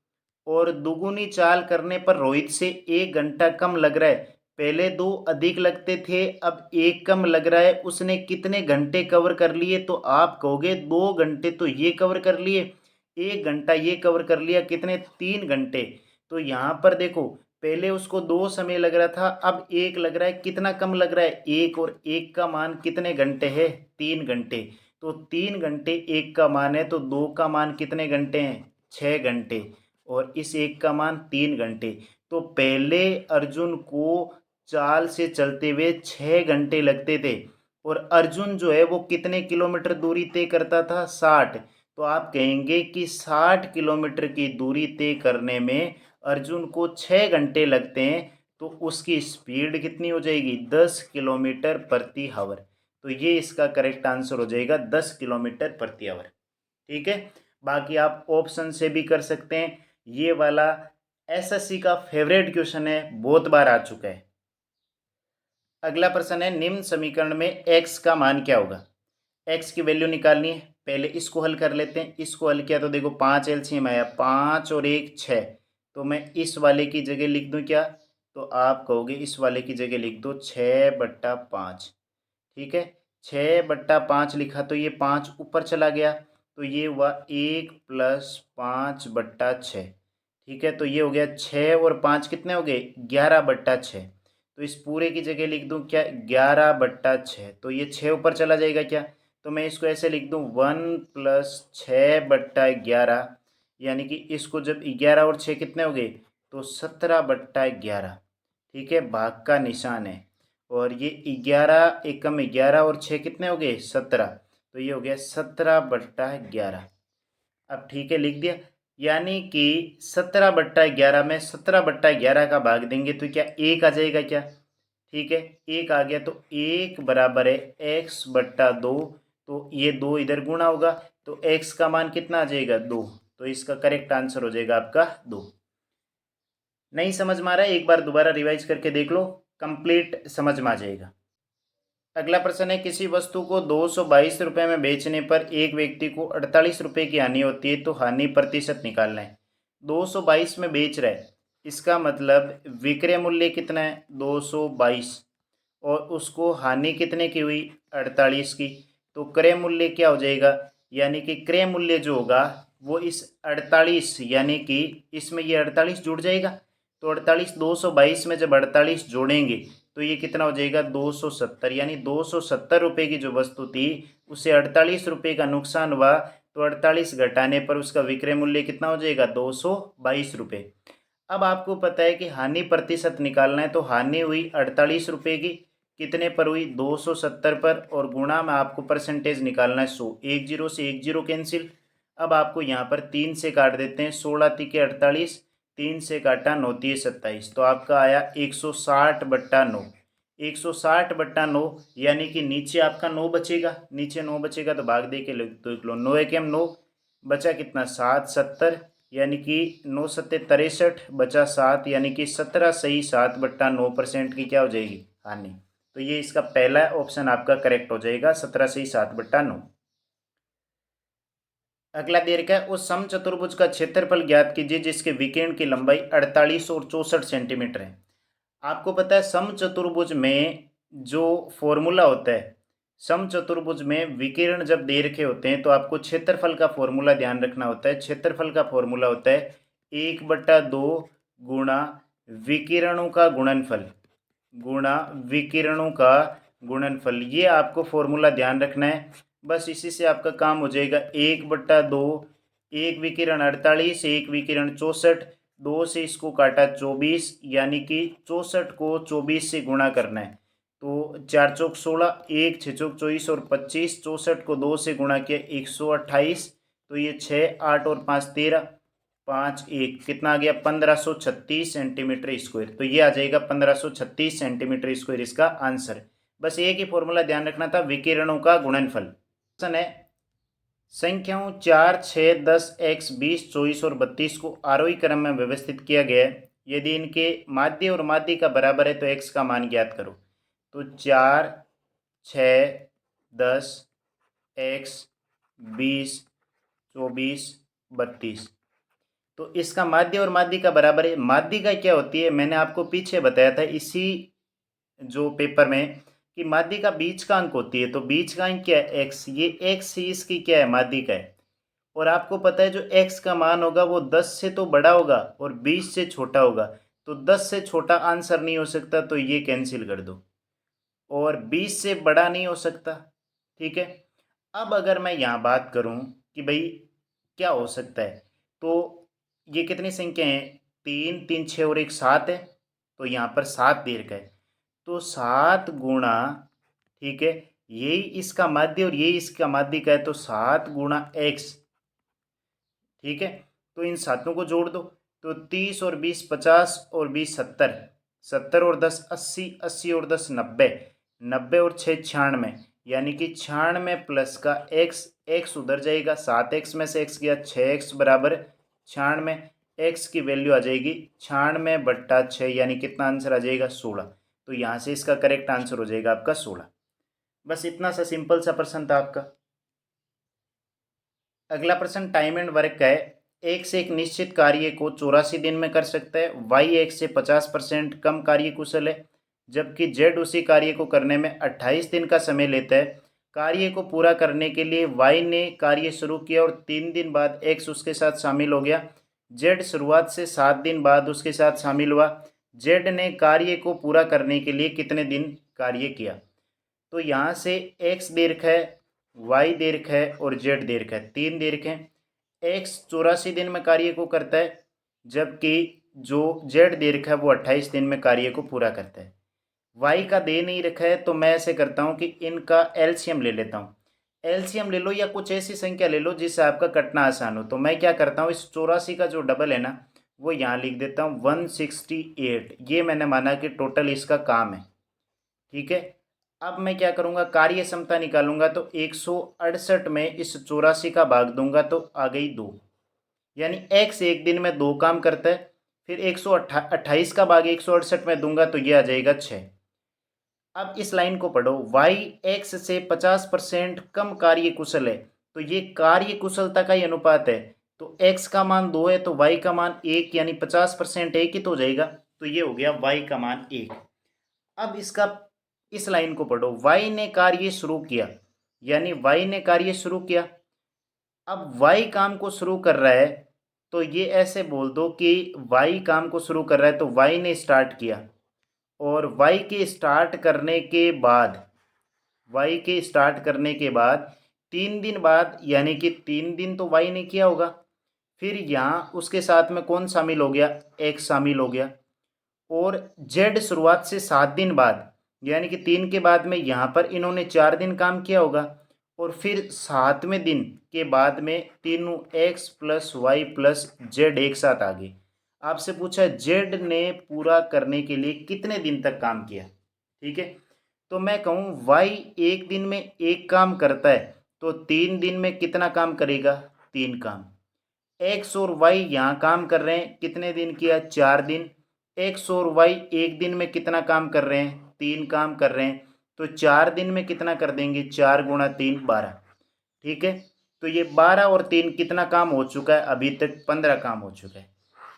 और दुगुनी चाल करने पर रोहित से 1 घंटा कम लग रहा है। पहले 2 अधिक लगते थे, अब 1 कम लग रहा है। उसने कितने घंटे कवर कर लिए? तो आप कहोगे 2 घंटे तो ये कवर कर लिए, 1 घंटा ये कवर कर लिया, कितने 3 घंटे। तो यहाँ पर देखो पहले उसको 2 समय लग रहा था, अब 1 लग रहा है। कितना कम लग रहा है? 1, और 1 का मान कितने घंटे है? 3 घंटे। तो 3 घंटे 1 का मान है, तो 2 का मान कितने घंटे हैं? 6 घंटे। और इस 1 का मान 3 घंटे। तो पहले अर्जुन को चाल से चलते हुए 6 घंटे लगते थे, और अर्जुन जो है वो कितने किलोमीटर दूरी तय करता था? 60। तो आप कहेंगे कि 60 किलोमीटर की दूरी तय करने में अर्जुन को 6 घंटे लगते हैं, तो उसकी स्पीड कितनी हो जाएगी? 10 किलोमीटर प्रति आवर। तो ये इसका करेक्ट आंसर हो जाएगा, 10 किलोमीटर प्रति आवर। ठीक है। बाकी आप ऑप्शन से भी कर सकते हैं। ये वाला एसएससी का फेवरेट क्वेश्चन है, बहुत बार आ चुका है। अगला प्रश्न है, निम्न समीकरण में एक्स का मान क्या होगा? एक्स की वैल्यू निकालनी है। पहले इसको हल कर लेते हैं। इसको हल किया तो देखो 5 एलसीएम आया, 5 और 1 6। तो मैं इस वाले की जगह लिख दूं क्या? तो आप कहोगे इस वाले की जगह लिख दो 6/5। ठीक है। 6/5 लिखा तो ये 5 ऊपर चला गया, तो ये हुआ 1 + 5/6। ठीक है। तो ये हो गया 6 और 5 कितने हो गए? 11/6। तो इस पूरे की जगह लिख दूं क्या? 11/6। तो ये 6 ऊपर चला जाएगा क्या? तो मैं इसको ऐसे लिख दूं 1 + 6/11, यानी कि इसको जब 11 और 6 कितने हो गए? तो 17/11। ठीक है। भाग का निशान है। और ये 11 एकम 11 और 6 कितने हो गए? 17। तो ये हो गया 17/11। अब ठीक है, लिख दिया। यानी कि 17/11 में 17/11 का भाग देंगे तो क्या 1 आ जाएगा क्या? ठीक है, 1 आ गया। तो 1 बराबर है x/2। तो ये 2 इधर गुणा होगा, तो x का मान कितना आ जाएगा? 2। तो इसका करेक्ट आंसर हो जाएगा आपका 2। नहीं समझ में आ रहा है, एक बार दोबारा रिवाइज करके देख लो, कंप्लीट समझ में आ जाएगा। अगला प्रश्न है, किसी वस्तु को 222 रुपये में बेचने पर एक व्यक्ति को 48 रुपये की हानि होती है, तो हानि प्रतिशत निकालना है। 222 में बेच रहा है, इसका मतलब विक्रय मूल्य कितना है? 222। और उसको हानि कितने की हुई? 48 की। तो क्रय मूल्य क्या हो जाएगा? यानी कि क्रय मूल्य जो होगा वो इस 48, यानी कि इसमें ये 48 जुड़ जाएगा। तो 48 222 में जब 48 जोड़ेंगे तो ये कितना हो जाएगा? 270। यानी 270 रुपये की जो वस्तु थी उसे 48 रुपये का नुकसान हुआ, तो 48 घटाने पर उसका विक्रय मूल्य कितना हो जाएगा? 222 रुपये। अब आपको पता है कि हानि प्रतिशत निकालना है, तो हानि हुई 48 रुपये की, कितने पर हुई? 270 पर, और गुणा में आपको परसेंटेज निकालना है 100। एक जीरो से एक जीरो कैंसिल। अब आपको यहाँ पर 3 से काट देते हैं, 16 तिके 48, 3 से काटा 9 तिये 27। तो आपका आया 160/9। 160/9, यानी कि नीचे आपका 9 बचेगा। नीचे 9 बचेगा तो भाग दे के लिख लो, 9 एकम 9, बचा कितना? 7 70, यानी कि 9 सत्ते 63, बचा 7, यानी कि 17 सही 7/9% की क्या हो जाएगी? हानि। तो ये इसका पहला ऑप्शन आपका करेक्ट हो जाएगा, 17 सही 7/9। अगला दे रखा है, उस समचतुर्भुज का क्षेत्रफल ज्ञात कीजिए जिसके विकर्ण की लंबाई 48 और 64 सेंटीमीटर है। आपको पता है समचतुर्भुज में जो फॉर्मूला होता है, समचतुर्भुज में विकर्ण जब दे रखे होते हैं तो आपको क्षेत्रफल का फॉर्मूला ध्यान रखना होता है। क्षेत्रफल का फॉर्मूला होता है 1/2 गुणा विकिरणों का गुणनफल, गुणा विकिरणों का गुणनफल। ये आपको फॉर्मूला ध्यान रखना है। बस इसी से आपका काम हो जाएगा। 1/2, एक विकिरण 48, एक विकिरण 64, 2 से इसको काटा 24, यानी कि 64 को 24 से गुणा करना है। तो 4 चौक 16, 1 6 चौक 24 और 25, 64 को 2 से गुणा किया 128। तो ये 6 8 और 5 13, 5 1 कितना आ गया? 1536 सेंटीमीटर स्क्वायर। तो ये आ जाएगा 1536 सेंटीमीटर स्क्वायर इसका आंसर। बस एक ही फॉर्मूला ध्यान रखना था, विकिरणों का गुणनफल। क्वेश्चन है, संख्याओं 4 6 10 x 20 24 और 32 को आरोही क्रम में व्यवस्थित किया गया है। यदि इनके माध्य और माध्यिका का बराबर है तो x का मान ज्ञात करो। तो 4 6 10 x 20 24 32, तो इसका माध्य और माध्यिका बराबर है। माध्यिका क्या होती है? मैंने आपको पीछे बताया था इसी जो पेपर में, कि माध्यिका बीच का अंक होती है। तो बीच का अंक क्या है? x। ये x ही इसकी क्या है? माध्यिका है। और आपको पता है जो x का मान होगा वो 10 से तो बड़ा होगा और 20 से छोटा होगा। तो तो 10 से छोटा आंसर नहीं हो सकता, तो ये कैंसिल कर दो, और 20 से बड़ा नहीं हो सकता। ठीक है, अब अगर मैं यहाँ बात करूँ कि भाई क्या हो सकता है, तो ये कितनी संख्या है, 3 3 6 और एक 7 है, तो यहाँ पर 7 दे रखा है, तो 7 गुणा, ठीक है, यही इसका माध्य और यही इसका माध्य का है, तो 7 गुणा एक्स। ठीक है, तो इन सातों को जोड़ दो, तो 30 और 20 50 और 20 70, 70 और 10 80, 80 और 10 90, 90 और 6 96, यानी कि 96 प्लस का एक्स, एक्स उधर जाएगा, 7x में से x गया, 6x बराबर 96, एक्स की वैल्यू आ जाएगी 96/6, यानी कितना आंसर आ जाएगा 16। तो यहाँ से इसका करेक्ट आंसर हो जाएगा आपका 16। बस इतना सा सिंपल सा प्रश्न था आपका। अगला प्रश्न टाइम एंड वर्क का है। एक से एक निश्चित कार्य को 84 दिन में कर सकता है, वाई एक से 50% कम कार्य कुशल है, जबकि जेड उसी कार्य को करने में 28 दिन का समय लेता है। कार्य को पूरा करने के लिए वाई ने कार्य शुरू किया और 3 दिन बाद एक्स उसके साथ शामिल हो गया। जेड शुरुआत से 7 दिन बाद उसके साथ शामिल हुआ। जेड ने कार्य को पूरा करने के लिए कितने दिन कार्य किया। तो यहाँ से एक्स दे रखा है, वाई दे रखा है और जेड दे रखा है, 3 दे रखे हैं। एक्स 84 दिन में कार्य को करता है, जबकि जो जेड दे रखा है वो 28 दिन में कार्य को पूरा करता है। वाई का दे नहीं रखा है, तो मैं ऐसे करता हूँ कि इनका एलसीएम ले लेता हूँ। एलसीएम ले लो या कुछ ऐसी संख्या ले लो जिससे आपका कटना आसान हो। तो मैं क्या करता हूँ, इस 84 का जो डबल है ना, वो यहाँ लिख देता हूँ 168। ये मैंने माना कि टोटल इसका काम है। ठीक है, अब मैं क्या करूँगा, कार्य क्षमता निकालूंगा, तो 168 में इस 84 का भाग दूंगा तो आ गई 2, यानी एक्स एक दिन में 2 काम करता है। फिर 128 का भाग 168 में दूंगा तो ये आ जाएगा 6। अब इस लाइन को पढ़ो, वाई एक्स से 50% कम कार्य कुशल है, तो ये कार्य कुशलता का ही अनुपात है। तो एक्स का मान 2 है तो वाई का मान 1, यानी 50% एक ही तो हो जाएगा, तो ये हो गया वाई का मान 1। अब इसका इस लाइन को पढ़ो, वाई ने कार्य शुरू किया, यानी वाई ने कार्य शुरू किया। अब वाई काम को शुरू कर रहा है, तो ये ऐसे बोल दो कि वाई काम को शुरू कर रहा है, तो वाई ने स्टार्ट किया, और वाई के स्टार्ट करने के बाद, वाई के स्टार्ट करने के बाद 3 दिन बाद, यानी कि 3 दिन तो वाई ने किया होगा। फिर यहाँ उसके साथ में कौन शामिल हो गया, एक्स शामिल हो गया। और जेड शुरुआत से 7 दिन बाद, यानी कि 3 के बाद में यहाँ पर इन्होंने 4 दिन काम किया होगा। और फिर 7वें दिन के बाद में तीनों x plus y plus z एक साथ आ गए। आपसे पूछा जेड ने पूरा करने के लिए कितने दिन तक काम किया। ठीक है, तो मैं कहूँ वाई एक दिन में एक काम करता है, तो 3 दिन में कितना काम करेगा, 3 काम। एक्स और वाई यहाँ काम कर रहे हैं, कितने दिन किया, 4 दिन। एक्स और वाई एक दिन में कितना काम कर रहे हैं, 3 काम कर रहे हैं, तो 4 दिन में कितना कर देंगे, 4 गुणा 3 12। ठीक है, तो ये 12 और 3 कितना काम हो चुका है, अभी तक 15 काम हो चुका है।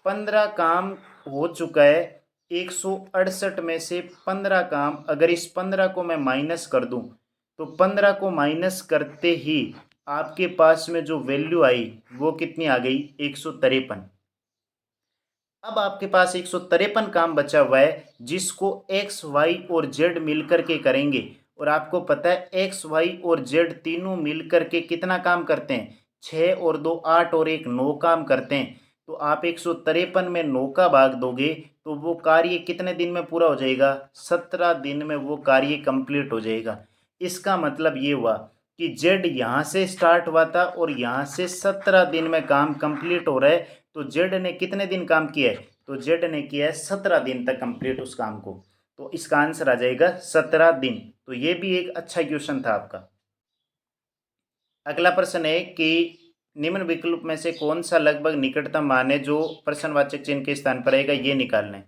15 काम हो चुका है। 168 में से 15 काम, अगर इस 15 को मैं माइनस कर दूं, तो 15 को माइनस करते ही आपके पास में जो वैल्यू आई वो कितनी आ गई, 153। अब आपके पास 153 काम बचा हुआ है, जिसको एक्स वाई और जेड मिलकर के करेंगे। और आपको पता है एक्स वाई और जेड तीनों मिलकर के कितना काम करते हैं, 6 और 2 8 और 1 9 काम करते हैं। तो आप 153 में 9 का भाग दोगे, तो वो कार्य कितने दिन में पूरा हो जाएगा, 17 दिन में वो कार्य कंप्लीट हो जाएगा। इसका मतलब ये हुआ कि जेड यहाँ से स्टार्ट हुआ था और यहाँ से 17 दिन में काम कंप्लीट हो रहा है। तो जेड ने कितने दिन काम किया है, तो जेड ने किया है 17 दिन तक कंप्लीट उस काम को। तो इसका आंसर आ जाएगा 17 दिन। तो ये भी एक अच्छा क्वेश्चन था आपका। अगला प्रश्न है कि निम्न विकल्प में से कौन सा लगभग निकटतम मान है जो प्रश्नवाचक चिन्ह के स्थान पर आएगा, ये निकालना है।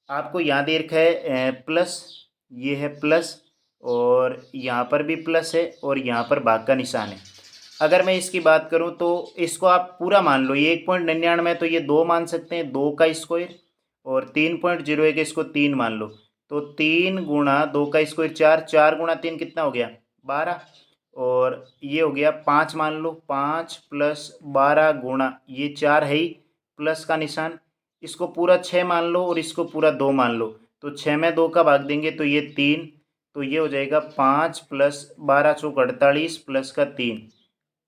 आपको यहाँ दे रखा है प्लस, ये है प्लस, और यहाँ पर भी प्लस है, और यहाँ पर भाग का निशान है। अगर मैं इसकी बात करूँ तो इसको आप पूरा मान लो, ये 1.99 है, तो ये 2 मान सकते हैं, 2 का स्क्वायर, और 3.01 इसको 3 मान लो, तो 3 गुणा 2 का स्क्वायर 4, 4 गुणा 3 कितना हो गया, 12, और ये हो गया 5 मान लो, 5 प्लस 12 गुणा ये 4 है ही, प्लस का निशान, इसको पूरा 6 मान लो और इसको पूरा 2 मान लो। तो 6 में 2 का भाग देंगे तो ये 3, तो ये हो जाएगा 5 प्लस 12 चौक 48 प्लस का 3,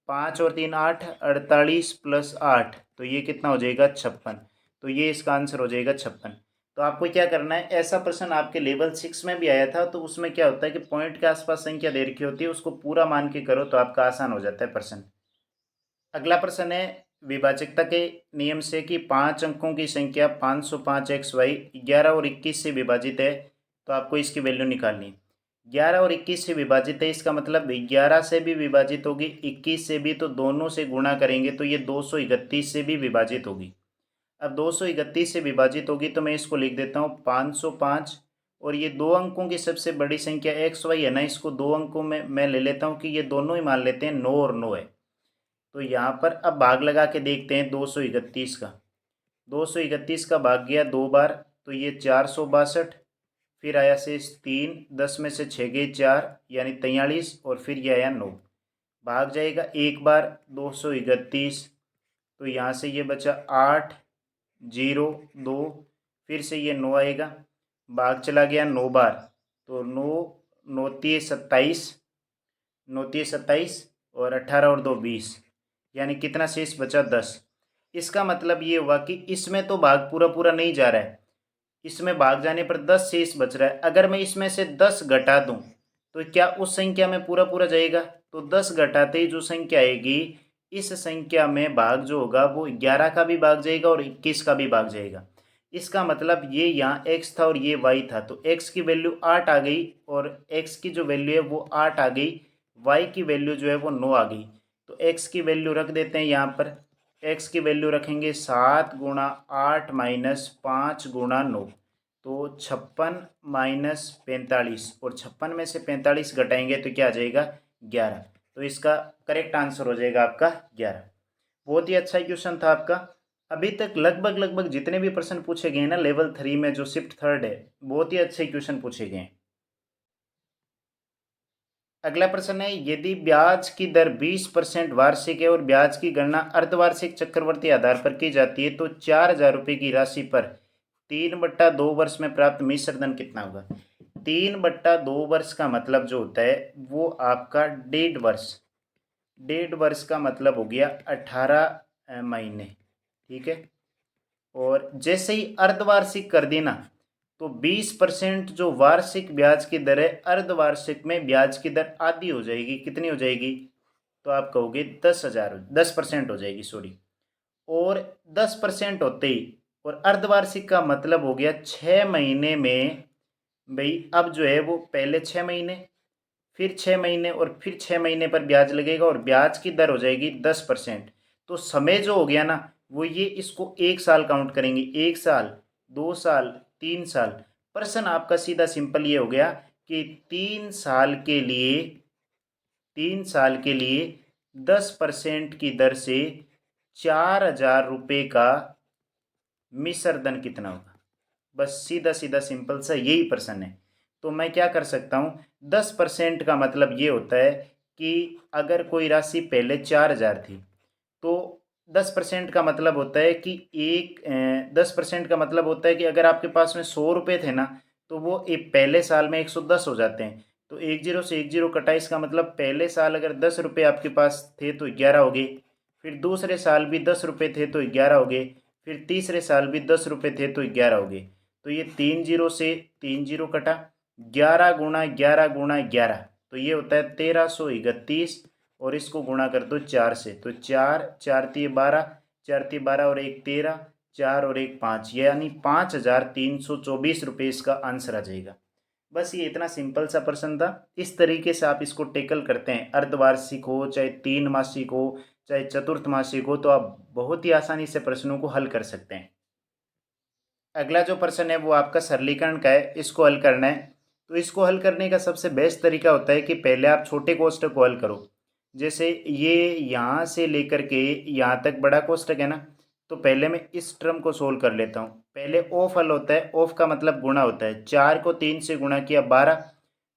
5 और 3 8, 48 प्लस 8, तो ये कितना हो जाएगा 56। तो ये इसका आंसर हो जाएगा 56। तो आपको क्या करना है, ऐसा प्रश्न आपके लेवल 6 में भी आया था, तो उसमें क्या होता है कि पॉइंट के आसपास संख्या दे रखी होती है, उसको पूरा मान के करो तो आपका आसान हो जाता है प्रश्न। अगला प्रश्न है विभाजकता के नियम से कि 5 अंकों की संख्या 505 एक्स वाई 11 और 21 से विभाजित है, तो आपको इसकी वैल्यू निकालनी है। 11 और 21 से विभाजित है, इसका मतलब 11 से भी विभाजित होगी, 21 से भी, तो दोनों से गुणा करेंगे तो ये 231 से भी विभाजित होगी। अब 231 से विभाजित होगी तो मैं इसको लिख देता हूँ 505, और ये दो अंकों की सबसे बड़ी संख्या एक्स वाई है ना, इसको दो अंकों में मैं ले लेता हूँ कि ये दोनों ही मान लेते हैं 9 और 9 है। तो यहाँ पर अब भाग लगा के देखते हैं 231 का। 231 का भाग गया 2 बार, तो ये 462, फिर आया शेष 3, 10 में से 6 गए 4 यानी 43, और फिर ये आया 9। भाग जाएगा एक बार 231, तो यहाँ से ये बचा 8 0 2, फिर से ये 9 आएगा, भाग चला गया 9 बार, तो 9 9 27, 9 27, और 18 और 2 20, यानी कितना शेष बचा 10। इसका मतलब ये हुआ कि इसमें तो भाग पूरा पूरा नहीं जा रहा है, इसमें भाग जाने पर 10 शेष बच रहा है। अगर मैं इसमें से 10 घटा दूं तो क्या उस संख्या में पूरा पूरा जाएगा? तो 10 घटाते ही जो संख्या आएगी, इस संख्या में भाग जो होगा वो 11 का भी भाग जाएगा और 21 का भी भाग जाएगा। इसका मतलब ये यहाँ x था और ये y था, तो x की वैल्यू 8 आ गई और x की जो वैल्यू है वो 8 आ गई, y की वैल्यू जो है वो 9 आ गई। तो x की वैल्यू रख देते हैं यहाँ पर, x की वैल्यू रखेंगे 7 गुणा 8 माइनस 5 गुणा 9, तो 56 माइनस 45, और 56 में से 45 घटाएंगे तो क्या आ जाएगा 11। तो इसका करेक्ट आंसर हो जाएगा आपका 11। बहुत ही अच्छा क्वेश्चन था आपका। अभी तक लगभग लगभग जितने भी प्रश्न पूछे गए ना लेवल 3 में जो शिफ्ट थर्ड है, बहुत ही अच्छे क्वेश्चन पूछे गए। अगला प्रश्न है, यदि ब्याज की दर 20% वार्षिक है और ब्याज की गणना अर्धवार्षिक चक्रवर्ती आधार पर की जाती है, तो 4,000 रुपये की राशि पर 3/2 वर्ष में प्राप्त मिश्र धन कितना होगा? 3/2 वर्ष का मतलब जो होता है वो आपका 1.5 वर्ष, 1.5 वर्ष का मतलब हो गया 18 महीने, ठीक है। और जैसे ही अर्धवार्षिक कर देना तो 20% जो वार्षिक ब्याज की दर है, अर्धवार्षिक में ब्याज की दर आधी हो जाएगी। कितनी हो जाएगी? तो आप कहोगे 10,000, 10% हो जाएगी, सॉरी। और 10% होते ही, और अर्धवार्षिक का मतलब हो गया 6 महीने में, भाई अब जो है वो पहले 6 महीने, फिर 6 महीने, और फिर 6 महीने पर ब्याज लगेगा और ब्याज की दर हो जाएगी 10%। तो समय जो हो गया ना वो ये इसको 1 साल काउंट करेंगे, 1 साल, 2 साल, 3 साल। प्रश्न आपका सीधा सिंपल ये हो गया कि 3 साल के लिए, 10% की दर से 4,000 रुपये का मिश्र धन कितना होगा? बस सीधा सीधा सिंपल सा यही प्रश्न है। तो मैं क्या कर सकता हूँ, 10% का मतलब ये होता है कि अगर कोई राशि पहले 4,000 थी, तो 10% का मतलब होता है कि 10% का मतलब होता है कि अगर आपके पास में 100 रुपये थे ना, तो वो एक पहले साल में 110 हो जाते हैं। तो 10 से 10 कटा, इसका मतलब पहले साल अगर 10 रुपये आपके पास थे तो 11 हो गए, फिर दूसरे साल भी 10 रुपये थे तो 11 हो गए, फिर तीसरे साल भी 10 रुपये थे तो 11 हो गए। तो ये 3 0 से 3 0 कटा, 11 गुणा 11 गुणा 11, तो ये होता है 1331, और इसको गुणा कर दो 4 से, तो 4 4 तिये 12, 4 तिये 12 और 1 13, 4 और 1 5, यानी 5,324 रुपये इसका आंसर आ जाएगा। बस ये इतना सिंपल सा प्रश्न था। इस तरीके से आप इसको टेकल करते हैं, अर्धवार्षिक हो चाहे 3 मासिक हो चाहे चतुर्थ मासिक हो, तो आप बहुत ही आसानी से प्रश्नों को हल कर सकते हैं। अगला जो प्रश्न है वो आपका सरलीकरण का है, इसको हल करना है। तो इसको हल करने का सबसे बेस्ट तरीका होता है कि पहले आप छोटे कोष्ठक को हल करो। जैसे ये यहाँ से लेकर के यहाँ तक बड़ा कोष्ठक है ना, तो पहले मैं इस टर्म को सोल्व कर लेता हूँ। पहले ऑफ हल होता है, ऑफ का मतलब गुणा होता है। 4 को 3 से गुणा किया 12,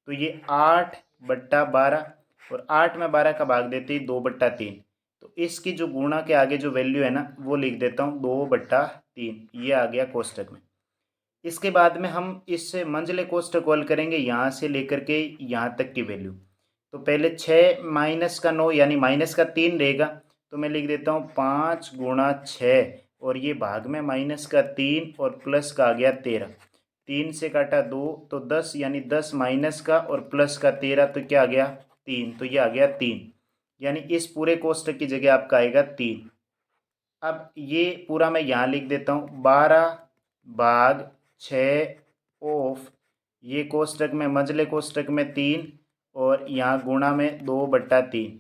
तो ये 8/12, और 8 में 12 का भाग देते ही 2/3। तो इसकी जो गुणा के आगे जो वैल्यू है ना वो लिख देता हूँ 2/3। 3, ये आ गया कोष्टक में। इसके बाद में हम इस मंझले कोष्टक को हल करेंगे यहाँ से लेकर के यहाँ तक की वैल्यू। तो पहले 6 माइनस का 9 यानी माइनस का 3 रहेगा, तो मैं लिख देता हूँ 5 गुणा 6 और ये भाग में माइनस का 3 और प्लस का आ गया 13। 3 से काटा 2 तो 10 यानी 10 माइनस का और प्लस का 13 तो क्या आ गया 3, तो ये आ गया 3, यानी इस पूरे कोष्टक की जगह आपका आएगा 3। अब ये पूरा मैं यहाँ लिख देता हूँ 12 भाग 6 ऑफ ये कोष्टक में मझले कोष्टक में 3 और यहाँ गुणा में 2/3।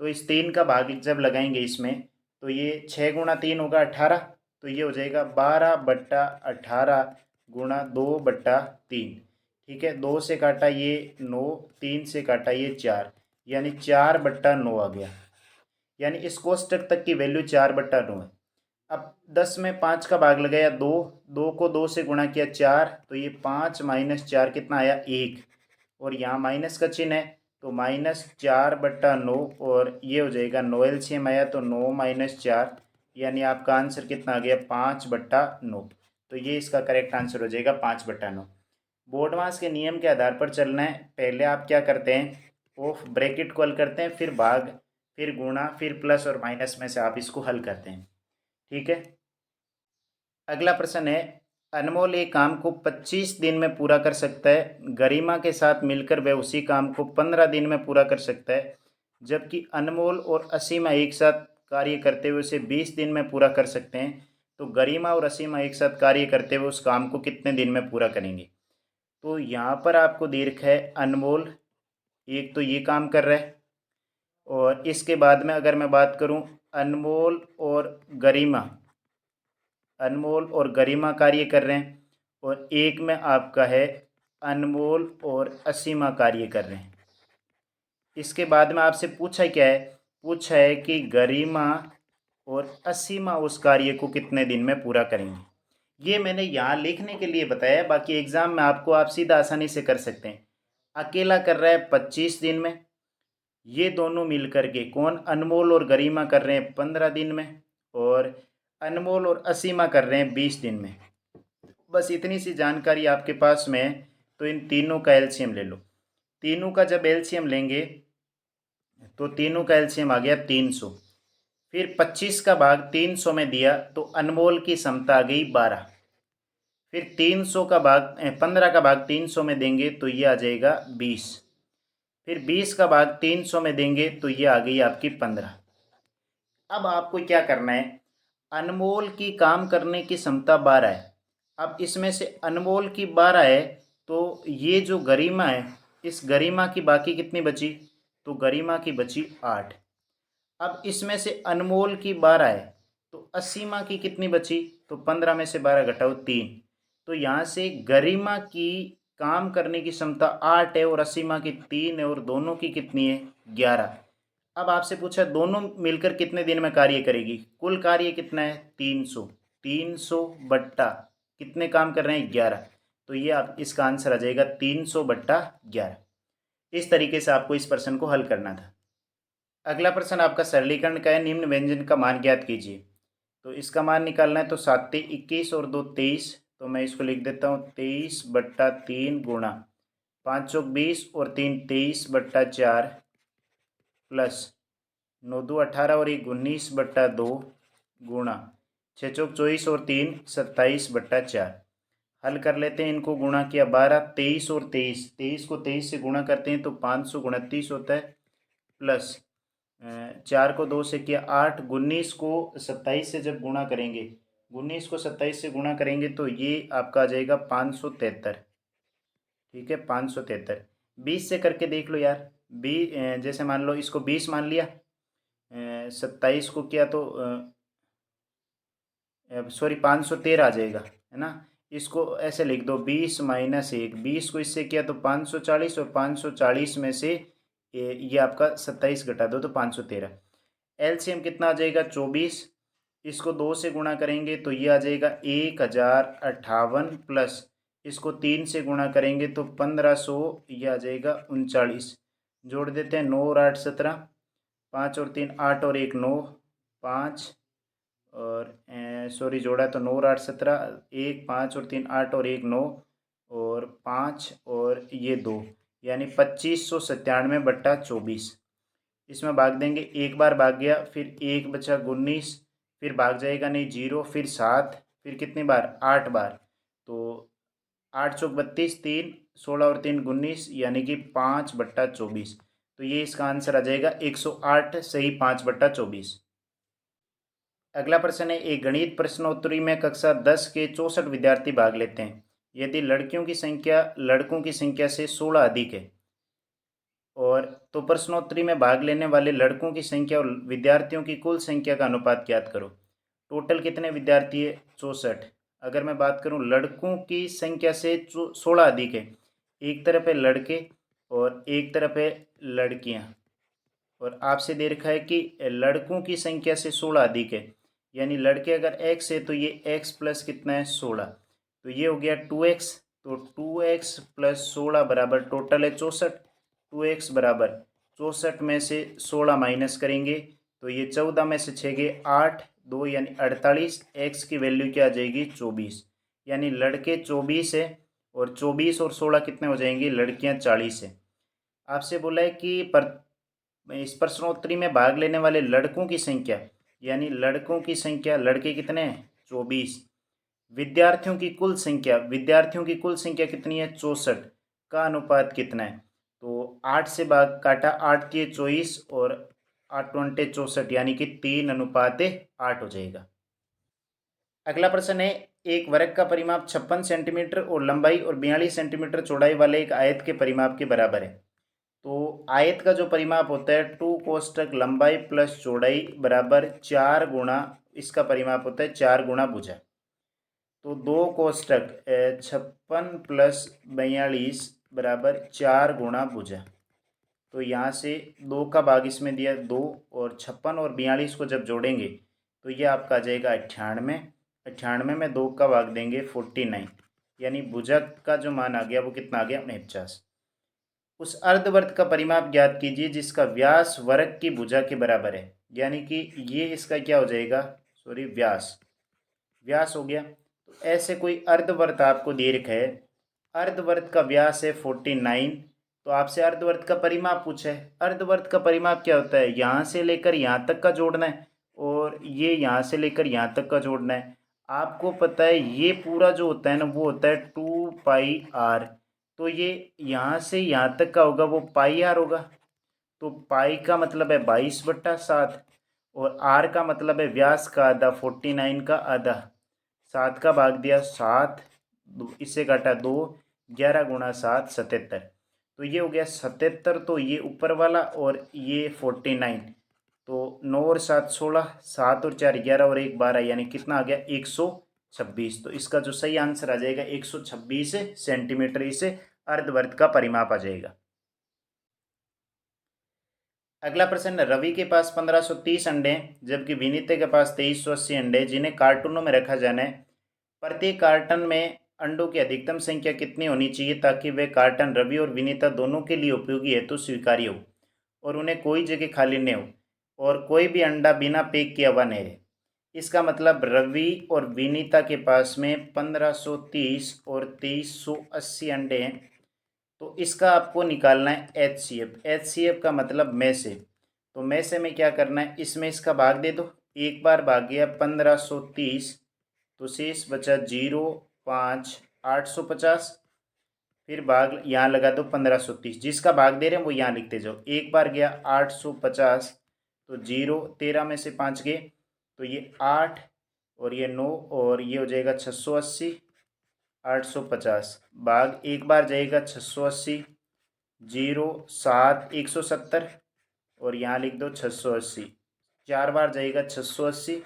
तो इस 3 का भाग जब लगाएंगे इसमें तो ये 6 गुणा 3 होगा 18, तो ये हो जाएगा 12/18 गुणा 2/3। ठीक है, 2 से काटा ये 9, 3 से काटा ये 4, यानी 4/9 आ गया, यानी इस कोष्टक तक की वैल्यू 4/9 है। अब 10 में 5 का भाग लगाया 2, 2 को 2 से गुणा किया 4, तो ये 5 माइनस 4 कितना आया 1, और यहाँ माइनस का चिन्ह है तो -4/9 और ये हो जाएगा 9 एलसीएम आया तो 9 माइनस 4, यानी आपका आंसर कितना आ गया 5/9। तो ये इसका करेक्ट आंसर हो जाएगा 5/9। बोर्ड मास के नियम के आधार पर चलना है। पहले आप क्या करते हैं, ऑफ ब्रैकेट को हल करते हैं, फिर भाग, फिर गुणा, फिर प्लस और माइनस में से आप इसको हल करते हैं। ठीक है, अगला प्रश्न है, अनमोल एक काम को 25 दिन में पूरा कर सकता है, गरिमा के साथ मिलकर वह उसी काम को 15 दिन में पूरा कर सकता है, जबकि अनमोल और असीमा एक साथ कार्य करते हुए उसे 20 दिन में पूरा कर सकते हैं, तो गरिमा और असीमा एक साथ कार्य करते हुए उस काम को कितने दिन में पूरा करेंगे। तो यहाँ पर आपको दे रखा है अनमोल एक तो ये काम कर रहा है, और इसके बाद में अगर मैं बात करूँ अनमोल और गरिमा, अनमोल और गरिमा कार्य कर रहे हैं, और एक में आपका है अनमोल और असीमा कार्य कर रहे हैं। इसके बाद में आपसे पूछा क्या है, पूछा है कि गरिमा और असीमा उस कार्य को कितने दिन में पूरा करेंगे। ये मैंने यहाँ लिखने के लिए बताया, बाकी एग्जाम में आपको आप सीधा आसानी से कर सकते हैं। अकेला कर रहा है 25 दिन में, ये दोनों मिल करके कौन अनमोल और गरिमा कर रहे हैं 15 दिन में, और अनमोल और असीमा कर रहे हैं 20 दिन में। बस इतनी सी जानकारी आपके पास में है, तो इन तीनों का एलसीएम ले लो। तीनों का जब एलसीएम लेंगे तो तीनों का एलसीएम आ गया 300, फिर 25 का भाग 300 में दिया तो अनमोल की क्षमता आ गई 12, फिर 300 का भाग 15 का भाग 300 में देंगे तो ये आ जाएगा 20, फिर 20 का भाग 300 में देंगे तो ये आ गई आपकी 15। अब आपको क्या करना है, अनमोल की काम करने की क्षमता 12 है, अब इसमें से अनमोल की 12 है तो ये जो गरिमा है, इस गरिमा की बाकी कितनी बची, तो गरिमा की बची 8। अब इसमें से अनमोल की 12 है तो असीमा की कितनी बची, तो 15 में से 12 घटाओ 3, तो यहाँ से गरिमा की काम करने की क्षमता 8 है और असीमा की 3 है, और दोनों की कितनी है 11। अब आपसे पूछा दोनों मिलकर कितने दिन में कार्य करेगी, कुल कार्य कितना है 300, 300 बट्टा कितने काम कर रहे हैं 11, तो ये आप इसका आंसर आ जाएगा 300/11। इस तरीके से आपको इस प्रश्न को हल करना था। अगला प्रश्न आपका सरलीकरण का है, निम्न व्यंजन का मान ज्ञात कीजिए। तो इसका मान निकालना है, तो 7 21 और 2 23, तो मैं इसको लिख देता हूँ 23/3 गुणा 5 चौक 20 और 3 23/4 प्लस 9 2 18 और 1 19/2 गुणा 6 चौक 24 और 3 27/4। हल कर लेते हैं, इनको गुणा किया 12 23 और 23, 23 को 23 से गुणा करते हैं तो 529 होता है, प्लस 4 को 2 से किया 8, 19 को 27 से जब गुणा करेंगे, 19 को 27 से गुणा करेंगे तो ये आपका आ जाएगा 573। ठीक है, 573। 20 से करके देख लो यार, जैसे मान लो इसको 20 मान लिया, 27 को किया तो सॉरी 513 आ जाएगा, है ना। इसको ऐसे लिख दो 20 माइनस 1, 20 को इससे किया तो 540, और 540 में से ये आपका 27 घटा दो तो 513। एलसीएम कितना आ जाएगा 24, इसको 2 से गुणा करेंगे तो ये आ जाएगा 1058, प्लस इसको 3 से गुणा करेंगे तो 1500, ये आ जाएगा 39। जोड़ देते हैं 9 और 8 17, 5 और 3 8 और 1 9, 5 और सॉरी जोड़ा तो 9 और 8 17, 1 5 और 3 8 और 1 9 और 5 और ये 2, यानी 2597/24। इसमें भाग देंगे, एक बार भाग गया, फिर एक बचा 19, फिर भाग जाएगा नहीं, 0, फिर 7, फिर कितनी बार, 8 बार। तो 8 चौक 32, 3 16 और 3 19, यानी कि 5/24। तो ये इसका आंसर आ जाएगा 108, सही 5/24। अगला प्रश्न है, एक गणित प्रश्नोत्तरी में कक्षा 10 के 64 विद्यार्थी भाग लेते हैं। यदि लड़कियों की संख्या लड़कों की संख्या से 16 अधिक है और तो प्रश्नोत्तरी में भाग लेने वाले लड़कों की संख्या और विद्यार्थियों की कुल संख्या का अनुपात ज्ञात करो। टोटल कितने विद्यार्थी है, 64। अगर मैं बात करूं लड़कों की संख्या से 16 अधिक है, एक तरफ है लड़के और एक तरफ है लड़कियां, और आपसे दे रखा है कि लड़कों की संख्या से 16 अधिक है, यानी लड़के अगर x है तो ये x प्लस कितना है, 16। तो ये हो गया 2x। तो 2x प्लस 16 बराबर टोटल है 64। 2x बराबर 64 में से 16 माइनस करेंगे तो ये 14 में से 6 गए 8, 2 यानी 48। x की वैल्यू क्या आ जाएगी, 24। यानी लड़के 24 है और 24 और 16 कितने हो जाएंगे, लड़कियां 40 है। आपसे बोला है कि इस प्रश्नोत्तरी में भाग लेने वाले लड़कों की संख्या, यानी लड़कों की संख्या, लड़के कितने हैं, 24। विद्यार्थियों की कुल संख्या, विद्यार्थियों की कुल संख्या कितनी है, 64, का अनुपात कितना है। तो 8 से भाग काटा, 8 के 24 और 8 20 64, यानी कि 3:8 हो जाएगा। अगला प्रश्न है, एक वर्ग का परिमाप 56 सेंटीमीटर और लंबाई और 42 सेंटीमीटर चौड़ाई वाले एक आयत के परिमाप के बराबर है। तो आयत का जो परिमाप होता है 2 कोष्टक लंबाई प्लस चौड़ाई बराबर 4 गुणा, इसका परिमाप होता है 4 गुणा भुजा। तो 2 कोष्टक 56 प्लस 42 बराबर 4 गुणा भुजा। तो यहाँ से 2 का भाग इसमें दिया 2, और 56 और 42 को जब जोड़ेंगे तो ये आपका आ जाएगा 98। 98 में 2 का भाग देंगे 49, यानी भुजा का जो मान आ गया वो कितना आ गया, 49। उस अर्धवर्त का परिमाप ज्ञात कीजिए जिसका व्यास वर्ग की भुजा के बराबर है। यानी कि ये इसका क्या हो जाएगा, सॉरी व्यास, व्यास हो गया। तो ऐसे कोई अर्धवर्त आपको दे रखा है, अर्धवर्त का व्यास है 49, तो आपसे अर्धवर्त का परिमाप पूछा है। अर्धवर्त का परिमाप क्या होता है, यहाँ से लेकर यहाँ तक का जोड़ना है और ये यहाँ से लेकर यहाँ तक का जोड़ना है। आपको पता है ये पूरा जो होता है ना वो होता है 2πr। तो ये यहाँ से यहाँ तक का होगा वो πr होगा। तो पाई का मतलब है 22/7 और आर का मतलब है व्यास का आधा, 49 का आधा। 7 का भाग दिया 7, इससे काटा 2, 11 गुणा 7 77। तो ये हो गया 77, तो ये ऊपर वाला और ये 49। तो 9 और 7 16, 7 और 4 11 और 1 12, यानी कितना आ गया, 126। तो इसका जो सही आंसर आ जाएगा 126 सेंटीमीटर, इसे अर्धवर्त का परिमाप आ जाएगा। अगला प्रश्न, रवि के पास 1530 अंडे हैं जबकि विनीता के पास 2380 अंडे जिन्हें कार्टूनों में रखा जाना है। प्रत्येक कार्टन में अंडों की अधिकतम संख्या कितनी होनी चाहिए ताकि वे कार्टन रवि और विनीता दोनों के लिए उपयोगी है तो स्वीकार्य हो और उन्हें कोई जगह खाली नहीं हो और कोई भी अंडा बिना पैक किया हुआ नहीं रहे। इसका मतलब रवि और विनीता के पास में 1530 और 2380 अंडे हैं। तो इसका आपको निकालना है HCF। HCF का मतलब में से, तो में से में क्या करना है, इसमें इसका भाग दे दो। एक बार भाग गया 1530, तो शेष बचा 0 5 850। फिर भाग यहाँ लगा दो 1530, जिसका भाग दे रहे हैं वो यहाँ लिखते जाओ। एक बार गया 850, तो 0 13 में से 5 गए तो ये 8 और ये 9 और ये हो जाएगा 680। 850 भाग एक बार जाएगा 680, 0 7 170 और यहाँ लिख दो 680। 4 बार जाएगा 680,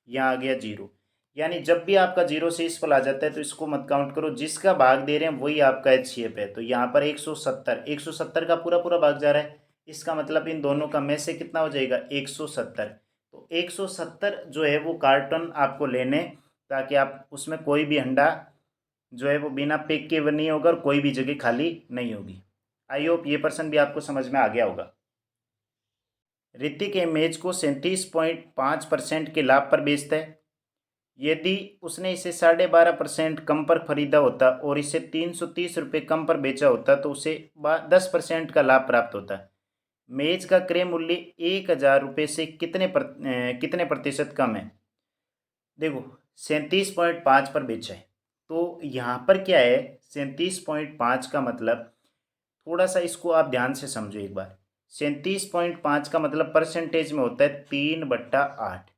यहाँ आ गया 0। यानी जब भी आपका 0 से इस पर आ जाता है तो इसको मत काउंट करो, जिसका भाग दे रहे हैं वही आपका HCF है। तो यहाँ पर 170 का पूरा पूरा भाग जा रहा है, इसका मतलब इन दोनों का में से कितना हो जाएगा, 170। तो 170 जो है वो कार्टन आपको लेने, ताकि आप उसमें कोई भी अंडा जो है वो बिना पैक के नहीं होगा और कोई भी जगह खाली नहीं होगी। आई होप ये पर्सन भी आपको समझ में आ गया होगा। ऋतिक इमेज को 37.5% के लाभ पर बेचता है। यदि उसने इसे 12.5% कम पर खरीदा होता और इसे 330 रुपये कम पर बेचा होता तो उसे 10% का लाभ प्राप्त होता। मेज का क्रय मूल्य 1,000 रुपये से कितने प्रतिशत कम है। देखो 37.5 पर बेचा है तो यहाँ पर क्या है, 37.5 का मतलब, थोड़ा सा इसको आप ध्यान से समझो एक बार। 37.5 का मतलब परसेंटेज में होता है 3/8।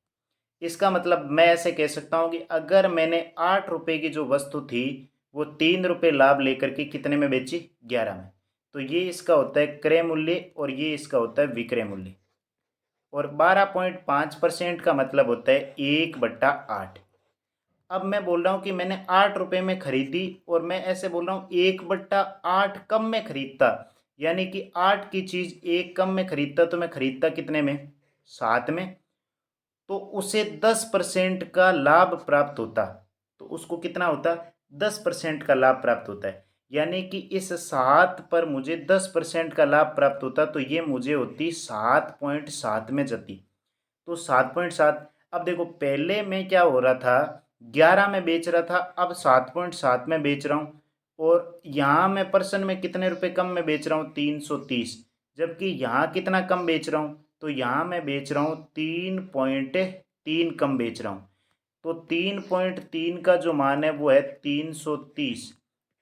इसका मतलब मैं ऐसे कह सकता हूँ कि अगर मैंने 8 रुपये की जो वस्तु थी वो 3 रुपये लाभ लेकर के कितने में बेची, 11 में, तो ये इसका होता है क्रय मूल्य और ये इसका होता है विक्रय मूल्य। और 12.5% का मतलब होता है 1/8। अब मैं बोल रहा हूँ कि मैंने 8 रुपये में खरीदी और मैं ऐसे बोल रहा हूँ 1/8 कम में खरीदता, यानी कि 8 की चीज़ 1 कम में खरीदता तो मैं खरीदता कितने में, 7 में, तो उसे 10% का लाभ प्राप्त होता। तो उसको कितना होता, 10% का लाभ प्राप्त होता है, यानी कि इस 7 पर मुझे 10% का लाभ प्राप्त होता तो ये मुझे होती 7.7 में जाती। तो 7.7। अब देखो पहले में क्या हो रहा था, 11 में बेच रहा था, अब 7.7 में बेच रहा हूँ और यहाँ मैं पर्सन में कितने रुपए कम में बेच रहा हूँ, 330। जबकि यहाँ कितना कम बेच रहा हूँ, तो यहाँ मैं बेच रहा हूँ 3.3 कम बेच रहा हूँ। तो 3.3 का जो मान है वो है 330।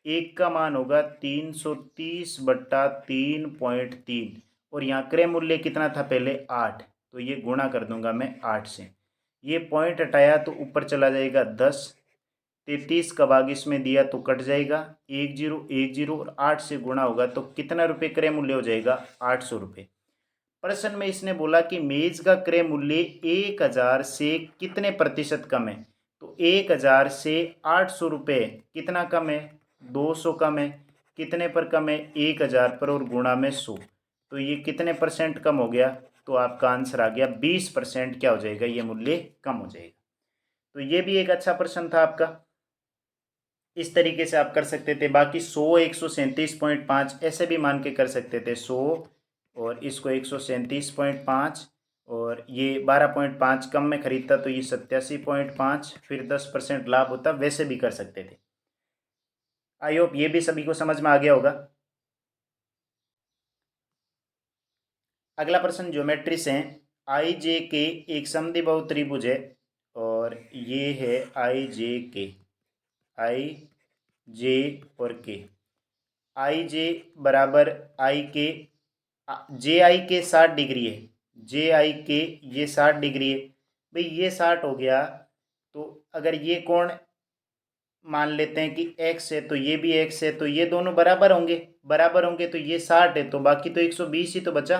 एक का मान होगा 330/3.3 और यहाँ क्रय मूल्य कितना था पहले, 8, तो ये गुणा कर दूंगा मैं 8 से। ये पॉइंट हटाया तो ऊपर चला जाएगा 10। 33 का भाग इसमें दिया तो कट जाएगा, 1010 और 8 से गुणा होगा तो कितना रुपये क्रय मूल्य हो जाएगा, 800 रुपये। प्रश्न में इसने बोला कि मेज का क्रय मूल्य 1,000 से कितने प्रतिशत कम है। तो 1,000 से 800 रुपये कितना कम है, 200 कम है। कितने पर कम है, 1,000 पर और गुणा में 100, तो ये कितने परसेंट कम हो गया, तो आपका आंसर आ गया 20% क्या हो जाएगा, ये मूल्य कम हो जाएगा। तो ये भी एक अच्छा प्रश्न था आपका, इस तरीके से आप कर सकते थे। बाकी 100 137.5 ऐसे भी मान के कर सकते थे, 100 और इसको 137.5 और ये 12.5 कम में खरीदता तो ये 87.5, फिर 10% लाभ होता, वैसे भी कर सकते थे। आई होप ये भी सभी को समझ में आ गया होगा। अगला प्रश्न ज्योमेट्री से है। आई जे के एक समद्विबाहु त्रिभुज है और ये है आई जे के, आई जे और के। आई जे बराबर आई के, जे आई के 60 डिग्री है, जे आई के ये 60 डिग्री है। भाई ये 60 हो गया तो अगर ये कोण मान लेते हैं कि x है तो ये भी x है, तो ये दोनों बराबर होंगे, बराबर होंगे तो ये 60 है तो बाकी तो 120 ही तो बचा,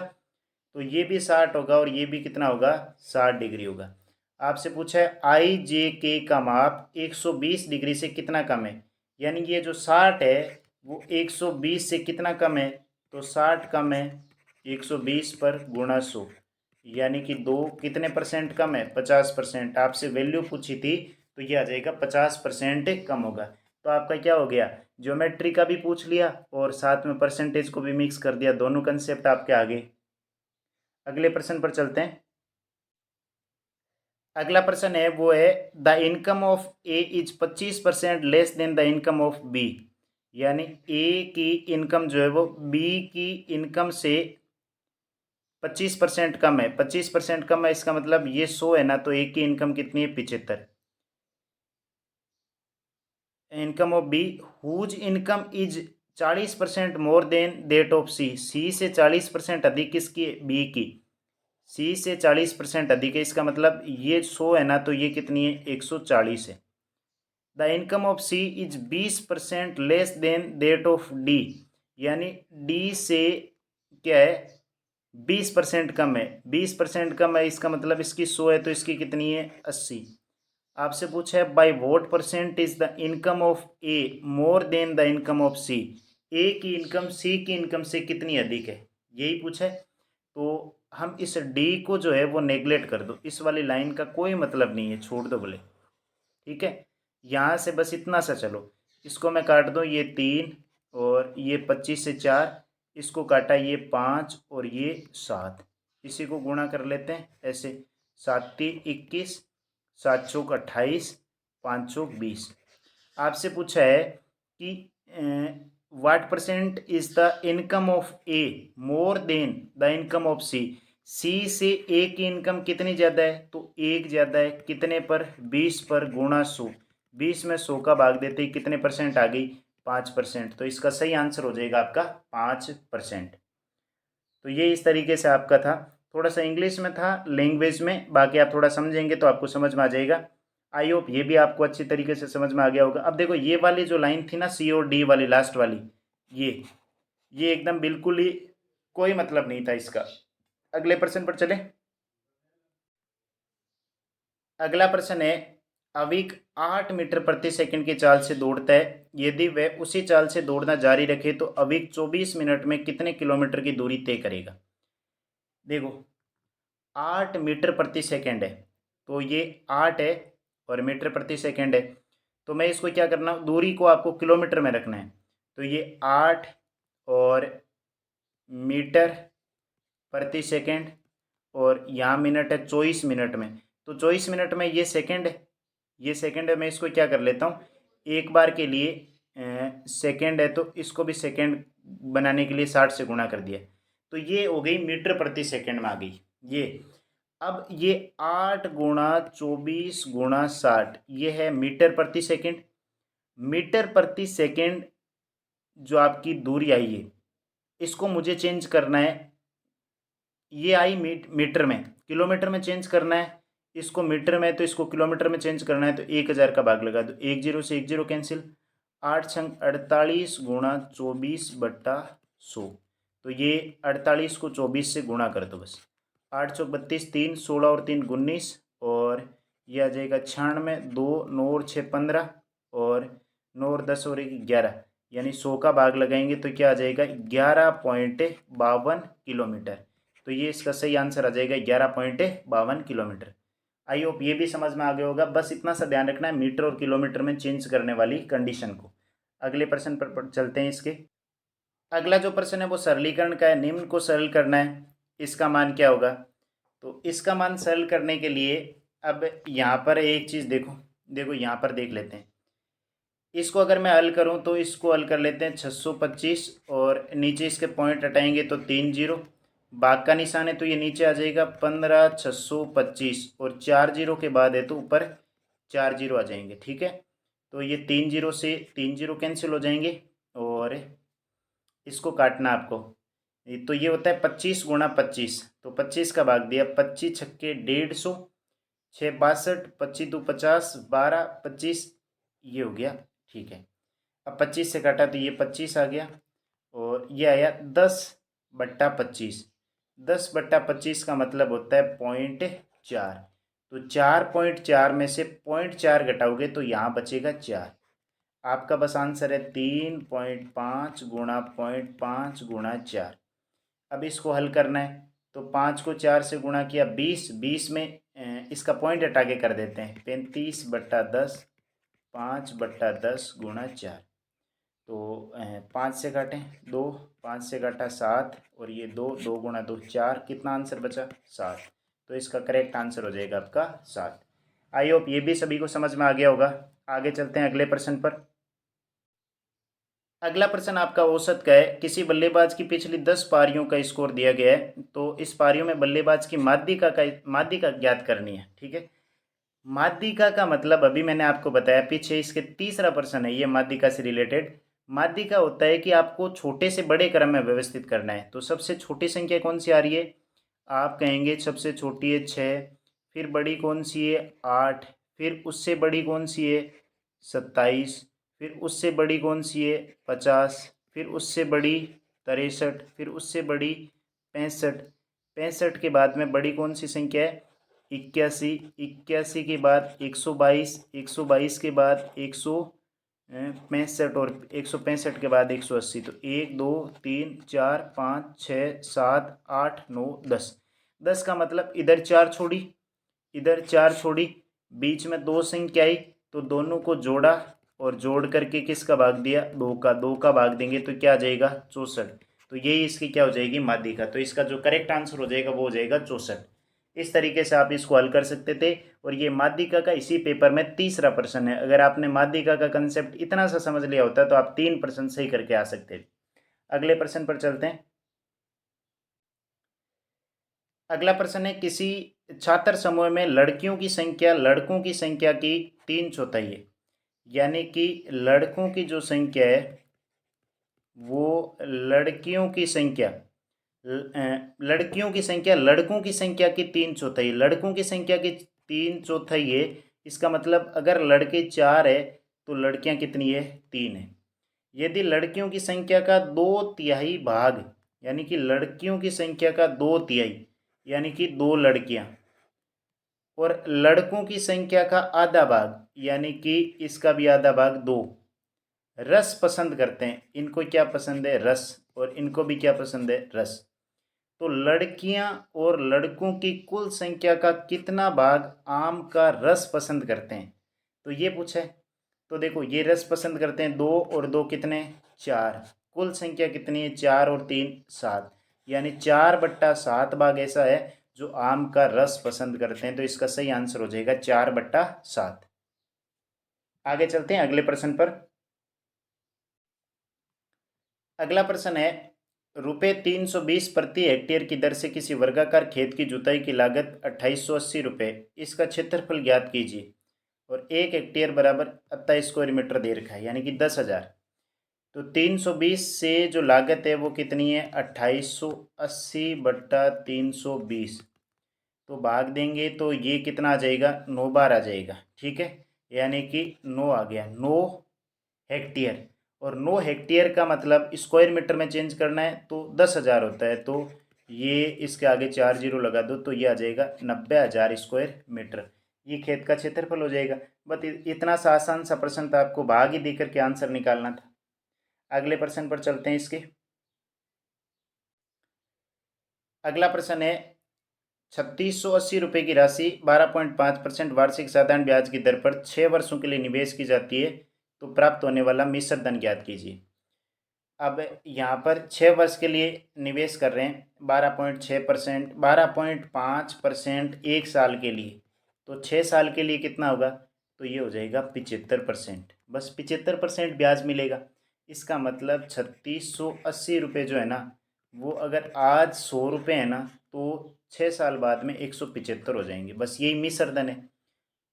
तो ये भी 60 होगा और ये भी कितना होगा, 60 डिग्री होगा। आपसे पूछा है आई जे के का माप 120 डिग्री से कितना कम है, यानी ये जो 60 है वो 120 से कितना कम है, तो 60 कम है 120 पर गुणा 100, यानी कि दो कितने परसेंट कम है, 50%। आपसे वैल्यू पूछी थी तो ये आ जाएगा 50% कम होगा। तो आपका क्या हो गया, ज्योमेट्री का भी पूछ लिया और साथ में परसेंटेज को भी मिक्स कर दिया, दोनों कंसेप्ट आपके आगे। अगले प्रश्न पर चलते हैं। अगला प्रश्न है वो है the income of a is 25% less than the income of b, यानी ए की इनकम जो है वो बी की इनकम से 25% कम है। 25% कम है इसका मतलब ये 100 है ना, तो ए की इनकम कितनी है, 75। Income of B whose income is 40% more than that of C, C से 40% अधिक किसकी, बी की, सी से 40% अधिक है। इसका मतलब ये 100 है ना, तो ये कितनी है, 140 है। The income of c is 20% less than that of d, यानी डी से क्या है, 20% कम है। 20% कम है इसका मतलब इसकी 100 है तो इसकी कितनी है, 80। आपसे पूछा है by what percent is the income of A more than the income of C, A की इनकम सी की इनकम से कितनी अधिक है, यही पूछा है। तो हम इस डी को जो है वो नेग्लेक्ट कर दो, इस वाली लाइन का कोई मतलब नहीं है, छोड़ दो बोले, ठीक है। यहाँ से बस इतना सा चलो, इसको मैं काट दूँ, ये 3 और ये 25 से 4, इसको काटा ये 5 और ये 7, इसी को गुणा कर लेते हैं ऐसे, 7×3 = 21, 7×4 = 28, 5×4 = 20। आपसे पूछा है कि what percent is the income of A more than the income of C. C से ए की इनकम कितनी ज़्यादा है, तो 1 ज़्यादा है। कितने पर, 20 पर गुणा 100। 20 में 100 का भाग देते ही कितने परसेंट आ गई, 5%। तो इसका सही आंसर हो जाएगा आपका 5%। तो ये इस तरीके से आपका था, थोड़ा सा इंग्लिश में था, लैंग्वेज में, बाकी आप थोड़ा समझेंगे तो आपको समझ में आ जाएगा। आई होप ये भी आपको अच्छी तरीके से समझ में आ गया होगा। अब देखो ये वाली जो लाइन थी ना, सी और डी वाली लास्ट वाली, ये एकदम बिल्कुल ही कोई मतलब नहीं था इसका। अगले प्रश्न पर चले। अगला प्रश्न है, अविक 8 मीटर प्रति सेकंड की चाल से दौड़ता है। यदि वह उसी चाल से दौड़ना जारी रखे तो अविक 24 मिनट में कितने किलोमीटर की दूरी तय करेगा। देखो 8 मीटर प्रति सेकंड है, तो ये 8 है और मीटर प्रति सेकंड है, तो मैं इसको क्या करना, दूरी को आपको किलोमीटर में रखना है। तो ये 8 और मीटर प्रति सेकंड और यहाँ मिनट है 24 मिनट में, तो 24 मिनट में ये सेकंड है, ये सेकंड है। मैं इसको क्या कर लेता हूँ, एक बार के लिए सेकंड है तो इसको भी सेकंड बनाने के लिए 60 से गुणा कर दिया, तो ये हो गई मीटर प्रति सेकंड में आ गई ये। अब ये 8×24×60 ये है मीटर प्रति सेकंड। मीटर प्रति सेकंड जो आपकी दूरी आई है, इसको मुझे चेंज करना है। ये आई मीटर में, किलोमीटर में चेंज करना है। इसको मीटर में तो इसको किलोमीटर में चेंज करना है, तो 1000 का भाग लगा दो, 1 0 से 1 0 कैंसिल। 8×48 × 24/100, तो ये 48 को 24 से गुणा कर दो बस। 8 × 32 3, 16 और 3 19, और ये आ जाएगा 96, 2 9 और 6 15, और 9 और 10 और 1 11, यानी 100 का भाग लगाएंगे तो क्या आ जाएगा 11.52 किलोमीटर। तो ये इसका सही आंसर आ जाएगा 11.52 किलोमीटर। आई होप ये भी समझ में आ गया होगा। बस इतना सा ध्यान रखना है मीटर और किलोमीटर में चेंज करने वाली कंडीशन को। अगले प्रश्न पर चलते हैं इसके। अगला जो प्रश्न है वो सरलीकरण का है। निम्न को सरल करना है, इसका मान क्या होगा। तो इसका मान सरल करने के लिए अब यहाँ पर एक चीज़ देखो, यहाँ पर देख लेते हैं। इसको अगर मैं हल करूँ तो इसको हल कर लेते हैं 625, और नीचे इसके पॉइंट हटाएंगे तो 3 0, भाग का निशान है तो ये नीचे आ जाएगा 15 625, और 4 0 के बाद है तो ऊपर 4 0 आ जाएंगे। ठीक है, तो ये 3 0 से 3 0 कैंसिल हो जाएंगे, और इसको काटना आपको। तो ये होता है 25×25, तो 25 का भाग दिया, 25 छक्के 150, 6 62, 25 2 50, 12 25, ये हो गया। ठीक है, अब 25 से काटा तो ये 25 आ गया, और ये आया 10/25। 10/25 का मतलब होता है 0.4, तो 4.4 में से 0.4 घटाओगे तो यहाँ बचेगा 4। आपका बस आंसर है 3.5 गुणा 0.5 × 4। अब इसको हल करना है, तो 5 को 4 से गुणा किया 20, 20 में इसका पॉइंट हटा के कर देते हैं 35/10, 5/10 × 4। तो 5 से काटें 2, 5 से काटा 7, और ये 2, 2 × 2 4, कितना आंसर बचा 7। तो इसका करेक्ट आंसर हो जाएगा आपका 7। आई होप ये भी सभी को समझ में आ गया होगा। आगे चलते हैं अगले प्रश्न पर। अगला प्रश्न आपका औसत का है। किसी बल्लेबाज की पिछली 10 पारियों का स्कोर दिया गया है, तो इस पारियों में बल्लेबाज की माध्यिका ज्ञात करनी है। ठीक है, माध्यिका का मतलब अभी मैंने आपको बताया पीछे, इसके तीसरा प्रश्न है ये माध्यिका से रिलेटेड। माध्यिका होता है कि आपको छोटे से बड़े क्रम में व्यवस्थित करना है। तो सबसे छोटी संख्या कौन सी आ रही है, आप कहेंगे सबसे छोटी है 6, फिर बड़ी कौन सी है 8, फिर उससे बड़ी कौन सी है 27, फिर उससे बड़ी कौन सी है 50, फिर उससे बड़ी 63, फिर उससे बड़ी 65, 65 के बाद में बड़ी कौन सी संख्या है 81, 81 के बाद 122, 122 के बाद 165, और 165 के बाद 180। तो 1 2 3 4 5 6 7 8 9 10। 10 का मतलब इधर 4 छोड़ी, इधर 4 छोड़ी, बीच में 2 संख्या आई, तो दोनों को जोड़ा, और जोड़ करके किसका भाग दिया 2 का, 2 का भाग देंगे तो क्या आ जाएगा 64। तो यही इसकी क्या हो जाएगी, माध्यिका। तो इसका जो करेक्ट आंसर हो जाएगा वो हो जाएगा 64। इस तरीके से आप इसको हल कर सकते थे। और ये माध्यिका का इसी पेपर में तीसरा प्रश्न है। अगर आपने माध्यिका का कंसेप्ट इतना सा समझ लिया होता तो आप 3% सही करके आ सकते थे। अगले प्रश्न पर चलते हैं। अगला प्रश्न है, किसी छात्र समूह में लड़कियों की संख्या लड़कों की संख्या की 3/4 है। यानी कि लड़कों की जो संख्या है वो लड़कियों की संख्या लड़कियों की संख्या लड़कों की संख्या की 3/4, लड़कों की संख्या की 3/4 है। इसका मतलब अगर लड़के 4 है तो लड़कियां कितनी है, 3 है। यदि लड़कियों की संख्या का 2/3 भाग, यानी कि लड़कियों की संख्या का 2/3 यानी कि 2 लड़कियां, और लड़कों की संख्या का आधा भाग यानी कि इसका भी आधा भाग 2 रस पसंद करते हैं। इनको क्या पसंद है, रस, और इनको भी क्या पसंद है, रस। तो लड़कियां और लड़कों की कुल संख्या का कितना भाग आम का रस पसंद करते हैं, तो ये पूछा है। तो देखो, ये रस पसंद करते हैं 2 और 2 कितने, 4। कुल संख्या कितनी है, 4 और 3 7, यानी 4/7 भाग ऐसा है जो आम का रस पसंद करते हैं। तो इसका सही आंसर हो जाएगा 4/7। आगे चलते हैं अगले प्रश्न पर। अगला प्रश्न है, ₹320 प्रति हेक्टेयर की दर से किसी वर्गाकार खेत की जुताई की लागत 2880 रुपये। इसका क्षेत्रफल ज्ञात कीजिए। और 1 हेक्टेयर बराबर 28 स्क्वायर मीटर दे रखा है, यानी कि 10,000। तो 320 से जो लागत है वो कितनी है, 2880/320। तो भाग देंगे तो ये कितना आ जाएगा, 9 बार आ जाएगा। ठीक है, यानी कि 9 आ गया, 9 हेक्टेयर। और 9 हेक्टेयर का मतलब स्क्वायर मीटर में चेंज करना है तो 10,000 होता है। तो ये इसके आगे 4 जीरो लगा दो तो ये आ जाएगा 90,000 स्क्वायर मीटर। ये खेत का क्षेत्रफल हो जाएगा। बस इतना सा आसान सा प्रश्न था, आपको भाग ही देकर के आंसर निकालना था। अगले प्रश्न पर चलते हैं इसके। अगला प्रश्न है, 3680 रुपये की राशि 12.5% वार्षिक साधारण ब्याज की दर पर 6 वर्षों के लिए निवेश की जाती है, तो प्राप्त होने वाला मिश्र धन ज्ञात कीजिए। अब यहाँ पर 6 वर्ष के लिए निवेश कर रहे हैं, 12.6%, 12.5% 1 साल के लिए, तो 6 साल के लिए कितना होगा, तो ये हो जाएगा 75%। बस 75% ब्याज मिलेगा। इसका मतलब 3680 रुपये जो है ना, वो अगर आज 100 रुपये है ना, तो 6 साल बाद में 175 हो जाएंगे। बस यही मिश्र धन है।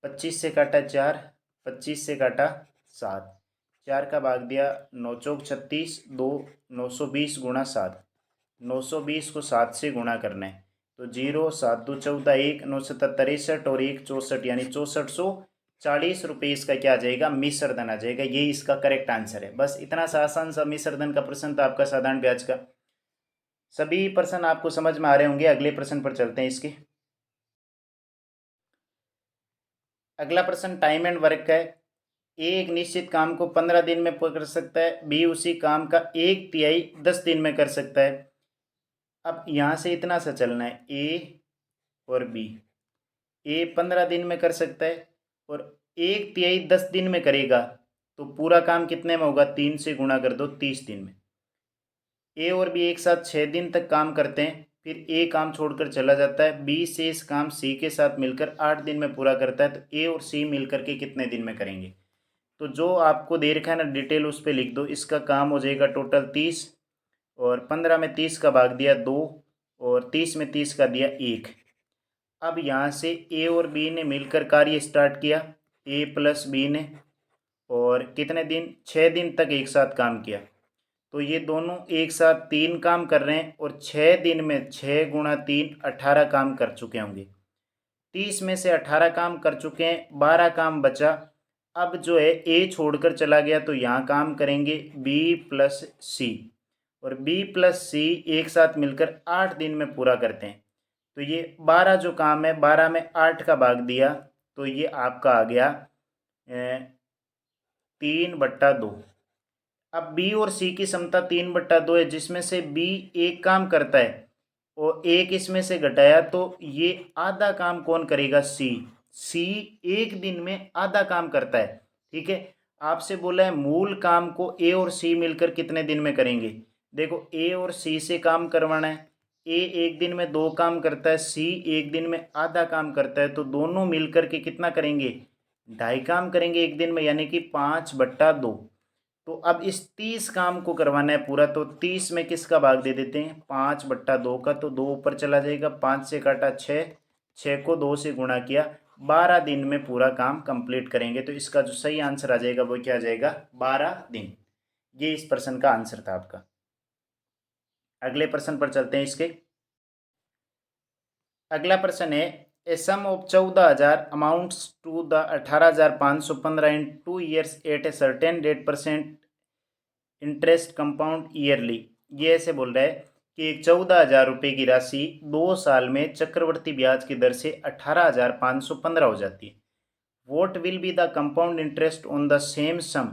25 से काटा 4, 25 से काटा 7, 4 का भाग दिया 9 चौक 36, 2 920 गुणा 7, 920 को 7 से गुणा करना है तो 0 7 2 14 1 9 7 63 और 1 64, यानी 6440 रुपये इसका क्या आ जाएगा, मिश्र धन आ जाएगा। यही इसका करेक्ट आंसर है। बस इतना सा आसान सा मिश्र धन का प्रश्न था आपका साधारण ब्याज का। सभी प्रश्न आपको समझ में आ रहे होंगे। अगले प्रश्न पर चलते हैं इसके। अगला प्रश्न टाइम एंड वर्क का है। ए एक निश्चित काम को 15 दिन में कर सकता है, बी उसी काम का 1/3 10 दिन में कर सकता है। अब यहाँ से इतना सा चलना है, ए और बी। ए 15 दिन में कर सकता है और 1/3 10 दिन में करेगा, तो पूरा काम कितने में होगा, 3 से गुणा कर दो, 30 दिन में। ए और बी एक साथ 6 दिन तक काम करते हैं, फिर ए काम छोड़कर चला जाता है, बी से इस काम सी के साथ मिलकर 8 दिन में पूरा करता है, तो ए और सी मिलकर के कितने दिन में करेंगे। तो जो आपको दे रखा है ना डिटेल, उस पर लिख दो। इसका काम हो जाएगा टोटल 30, और 15 में 30 का भाग दिया 2, और 30 में 30 का दिया 1। अब यहाँ से ए और बी ने मिलकर कार्य स्टार्ट किया, ए प्लस बी ने, और कितने दिन, 6 दिन तक एक साथ काम किया। तो ये दोनों एक साथ 3 काम कर रहे हैं, और 6 दिन में 6 गुणा 3 18 काम कर चुके होंगे। 30 में से 18 काम कर चुके हैं, 12 काम बचा। अब जो है ए छोड़कर चला गया, तो यहाँ काम करेंगे बी प्लस सी, और बी प्लस सी एक साथ मिलकर 8 दिन में पूरा करते हैं। तो ये 12 जो काम है, 12 में 8 का भाग दिया, तो ये आपका आ गया 3/2। अब बी और सी की क्षमता 3/2 है, जिसमें से बी एक काम करता है और एक इसमें से घटाया, तो ये आधा काम कौन करेगा, सी। सी एक दिन में आधा काम करता है। ठीक है, आपसे बोला है मूल काम को ए और सी मिलकर कितने दिन में करेंगे। देखो ए और सी से काम करवाना है। ए एक दिन में 2 काम करता है, सी एक दिन में आधा काम करता है, तो दोनों मिलकर के कितना करेंगे, 2.5 काम करेंगे एक दिन में, यानी कि 5/2। तो अब इस 30 काम को करवाना है पूरा, तो 30 में किसका भाग दे देते हैं, 5/2 का। तो 2 ऊपर चला जाएगा, 5 से काटा 6, 6 को 2 से गुणा किया, 12 दिन में पूरा काम कंप्लीट करेंगे। तो इसका जो सही आंसर आ जाएगा वो क्या आ जाएगा, 12 दिन। ये इस प्रश्न का आंसर था आपका। अगले प्रश्न पर चलते हैं इसके। अगला प्रश्न है, a sum of 14,000 amounts to the 18,515 in 2 years at a certain rate percent interest compound yearly. ये ऐसे बोल रहा है कि एक 14,000 रुपये की राशि 2 साल में चक्रवर्ती ब्याज की दर से 18,515 हो जाती है। What will be the compound interest on the same sum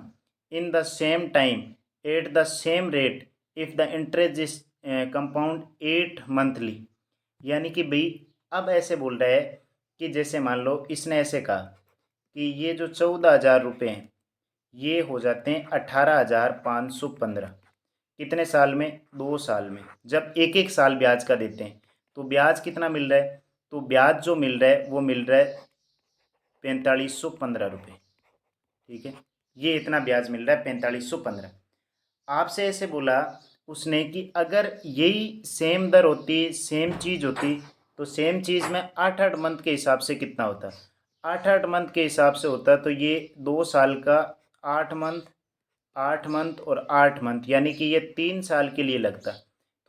in the same time at the same rate if the interest is compound 8 monthly. यानी कि भाई अब ऐसे बोल रहा है कि जैसे मान लो इसने ऐसे कहा कि ये जो 14,000 रुपये हैं ये हो जाते हैं 18,515, कितने साल में, 2 साल में। जब एक एक साल ब्याज का देते हैं तो ब्याज कितना मिल रहा है, तो ब्याज जो मिल रहा है वो मिल रहा है 4,515 रुपये। ठीक है, ये इतना ब्याज मिल रहा है 4,515। आपसे ऐसे बोला उसने कि अगर यही सेम दर होती, सेम चीज़ होती, तो सेम चीज़ में 8-8 मंथ के हिसाब से कितना होता, 8-8 मंथ के हिसाब से होता, तो ये 2 साल का 8 मंथ, 8 मंथ और 8 मंथ, यानी कि ये 3 साल के लिए लगता।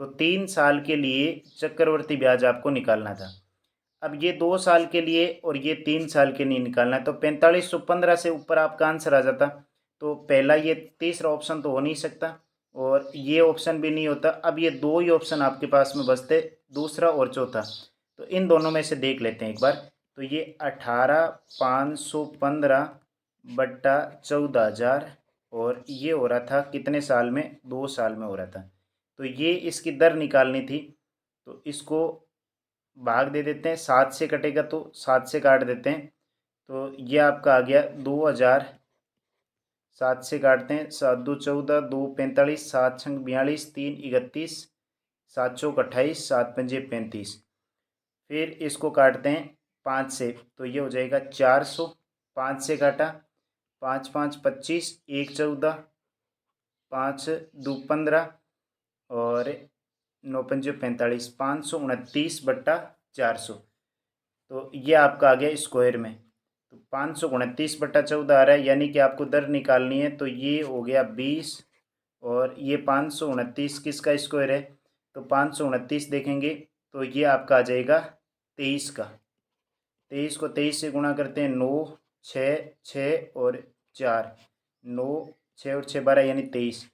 तो 3 साल के लिए चक्रवर्ती ब्याज आपको निकालना था। अब ये 2 साल के लिए और ये 3 साल के लिए निकालना है, तो 4,515 से ऊपर आपका आंसर आ जाता। तो पहला ये तीसरा ऑप्शन तो हो नहीं सकता और ये ऑप्शन भी नहीं होता। अब ये 2 ही ऑप्शन आपके पास में बचते, दूसरा और चौथा। तो इन दोनों में से देख लेते हैं एक बार। तो ये 18,515 बट्टा 14,000 और ये हो रहा था कितने साल में, 2 साल में हो रहा था। तो ये इसकी दर निकालनी थी, तो इसको भाग दे देते हैं, 7 से कटेगा तो 7 से काट देते हैं। तो ये आपका आ गया 2,000, 7 से काटते हैं, 7 2 14, 2 45, 7 6 42, 3 31, 7 चौक 28, 7 पंजे 35। फिर इसको काटते हैं 5 से, तो ये हो जाएगा 400, 5 से काटा, 5 5 25, 1 14, 5 2 15 और 9 पंजे 45, 529/400। तो ये आपका आ गया स्क्वायर में। तो 529/14 आ रहा है, यानी कि आपको दर निकालनी है। तो ये हो गया 20 और ये 529 किसका स्क्वायर है, तो 529 देखेंगे तो ये आपका आ जाएगा 23 का। 23 को 23 से गुणा करते हैं, 9 6 6 और 4, 9 6 और 6 12, यानी 23।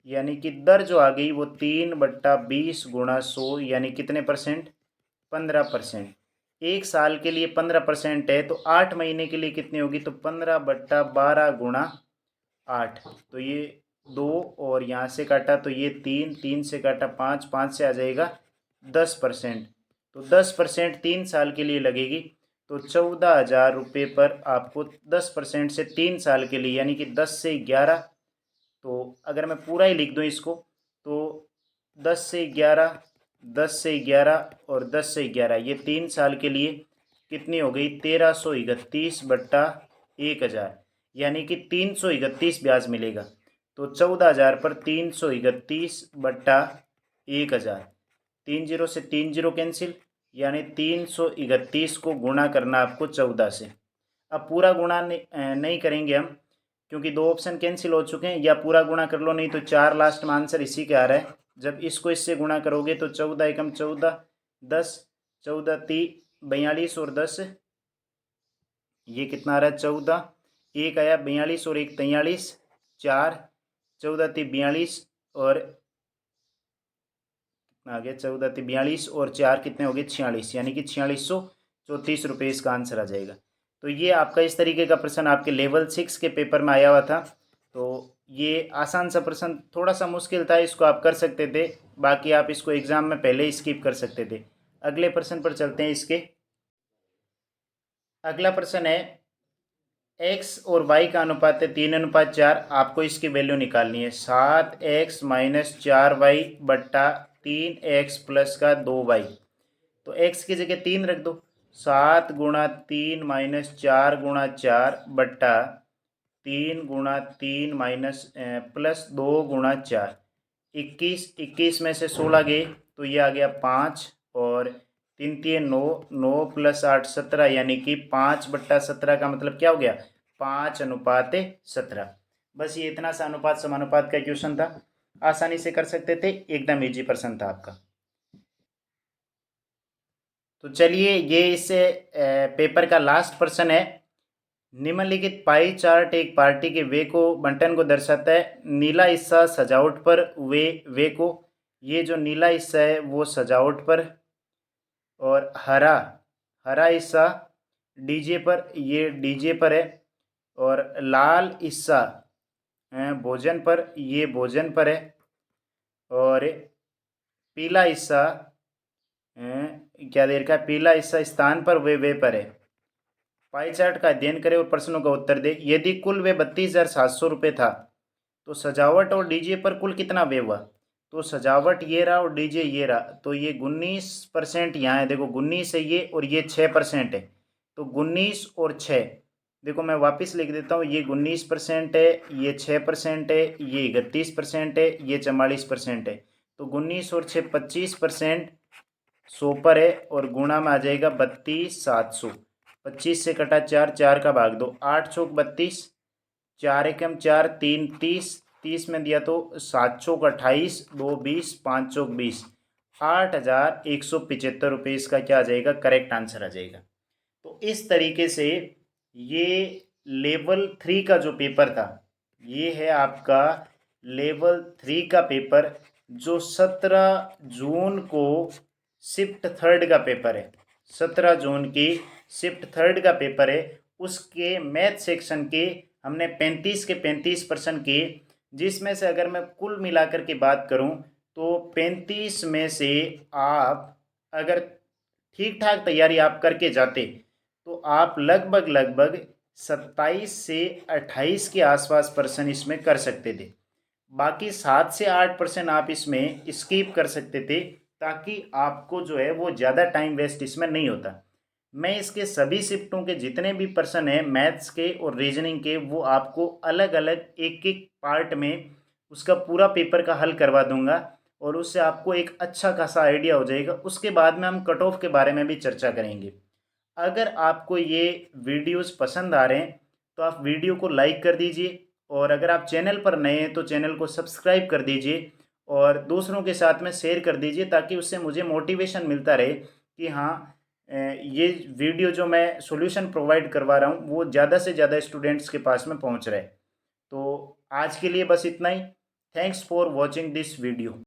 यानी कि दर जो आ गई वो 3/20 गुणा 100, यानी कितने परसेंट, 15%। एक साल के लिए 15% है, तो 8 महीने के लिए कितनी होगी, तो 15/12 गुणा 8। तो ये 2 और यहाँ से काटा तो ये 3, 3 से काटा 5, 5 से आ जाएगा 10%। तो 10% 3 साल के लिए लगेगी। तो 14,000 रुपये पर आपको 10% से 3 साल के लिए, यानी कि 10 से 11, तो अगर मैं पूरा ही लिख दूँ इसको, तो 10 से 11, 10 से 11 और 10 से 11, ये 3 साल के लिए कितनी हो गई, 1,331/1000, यानी कि 331 ब्याज मिलेगा। तो 14,000 पर 331/1000, 3 जीरो से 3 जीरो कैंसिल, यानी 331 को गुणा करना आपको 14 से। अब पूरा गुणा नहीं करेंगे हम, क्योंकि 2 ऑप्शन कैंसिल हो चुके हैं। या पूरा गुणा कर लो, नहीं तो 4 लास्ट में आंसर इसी के आ रहा है। जब इसको इससे गुणा करोगे तो 14 एकम 14, 10, 14 ती 42 और 10, ये कितना आ रहा है, 14, एक आया 42 और 1 43, 4, 14 ती 42 और कितना आ गया, 14 ती 42 और 4 कितने हो गए, 46, यानी कि 4634 इसका आंसर आ जाएगा। तो ये आपका इस तरीके का प्रश्न आपके लेवल 6 के पेपर में आया हुआ था। तो ये आसान सा प्रश्न, थोड़ा सा मुश्किल था, इसको आप कर सकते थे। बाकी आप इसको एग्ज़ाम में पहले ही स्किप कर सकते थे। अगले प्रश्न पर चलते हैं इसके। अगला प्रश्न है, एक्स और वाई का अनुपात है 3:4। आपको इसकी वैल्यू निकालनी है 7x - 4y बट्टा 3x प्लस का 2y। तो x की जगह 3 रख दो। 7 गुणा 3 माइनस 4 गुणा 4 बट्टा 3 गुणा 3 माइनस प्लस 2 गुणा 4। 21 में से 16 गए तो ये आ गया 5 और 3 3 9, 9 प्लस 8 17, यानी कि 5/17 का मतलब क्या हो गया 5:17। बस ये इतना सा अनुपात समानुपात का क्वेश्चन था, आसानी से कर सकते थे, एकदम इजी प्रश्न था आपका। तो चलिए ये इस पेपर का लास्ट प्रश्न है। निम्नलिखित पाई चार्ट एक पार्टी के वे को बंटन को दर्शाता है। नीला हिस्सा सजावट पर, वे को, ये जो नीला हिस्सा है वो सजावट पर, और हरा हरा हिस्सा डीजे पर, ये डीजे पर है, और लाल हिस्सा भोजन पर, ये भोजन पर है, और पीला हिस्सा क्या दे रखा है, पीला हिस्सा स्थान पर, वे पर है। पाई चार्ट का अध्ययन करें और प्रश्नों का उत्तर दे। यदि कुल व्यय 32,700 रुपये था तो सजावट और डीजे पर कुल कितना व्यय हुआ। तो सजावट ये रहा और डीजे ये रहा, तो ये 19% यहाँ है। देखो 19 है ये, और ये 6% है, तो 19 और 6। देखो मैं वापस लिख देता हूँ, ये 19% है, ये 6% है, ये 31% है, ये 44% है। तो 19 और 6 25% 100 पर है, और गुणा में आ जाएगा 32,700। 25 से कटा 4, 4 का भाग दो, 8 चौक 32, 4 एकम 4, 3 30, 30 में दिया तो 7 चौक 28, 2 20, 5 चौक 20, 8,175 रुपये इसका क्या आ जाएगा, करेक्ट आंसर आ जाएगा। तो इस तरीके से ये लेवल 3 का जो पेपर था, ये है आपका लेवल 3 का पेपर, जो 17 जून को शिफ्ट थर्ड का पेपर है। 17 जून की शिफ्ट थर्ड का पेपर है। उसके मैथ सेक्शन के हमने 35 के 35 प्रश्न किए, जिसमें से अगर मैं कुल मिलाकर के बात करूं तो 35 में से आप अगर ठीक ठाक तैयारी आप करके जाते तो आप लगभग लगभग 27 से 28 के आसपास प्रश्न इसमें कर सकते थे। बाकी 7 से 8% आप इसमें स्किप कर सकते थे, ताकि आपको जो है वो ज़्यादा टाइम वेस्ट इसमें नहीं होता। मैं इसके सभी शिफ्टों के जितने भी प्रश्न हैं मैथ्स के और रीजनिंग के, वो आपको अलग अलग एक एक पार्ट में उसका पूरा पेपर का हल करवा दूंगा, और उससे आपको एक अच्छा खासा आइडिया हो जाएगा। उसके बाद में हम कट ऑफ के बारे में भी चर्चा करेंगे। अगर आपको ये वीडियोस पसंद आ रहे हैं तो आप वीडियो को लाइक कर दीजिए, और अगर आप चैनल पर नए हैं तो चैनल को सब्सक्राइब कर दीजिए, और दूसरों के साथ में शेयर कर दीजिए, ताकि उससे मुझे मोटिवेशन मिलता रहे कि हाँ ये वीडियो जो मैं सॉल्यूशन प्रोवाइड करवा रहा हूँ वो ज़्यादा से ज़्यादा स्टूडेंट्स के पास में पहुँच रहे। तो आज के लिए बस इतना ही। Thanks for watching this video.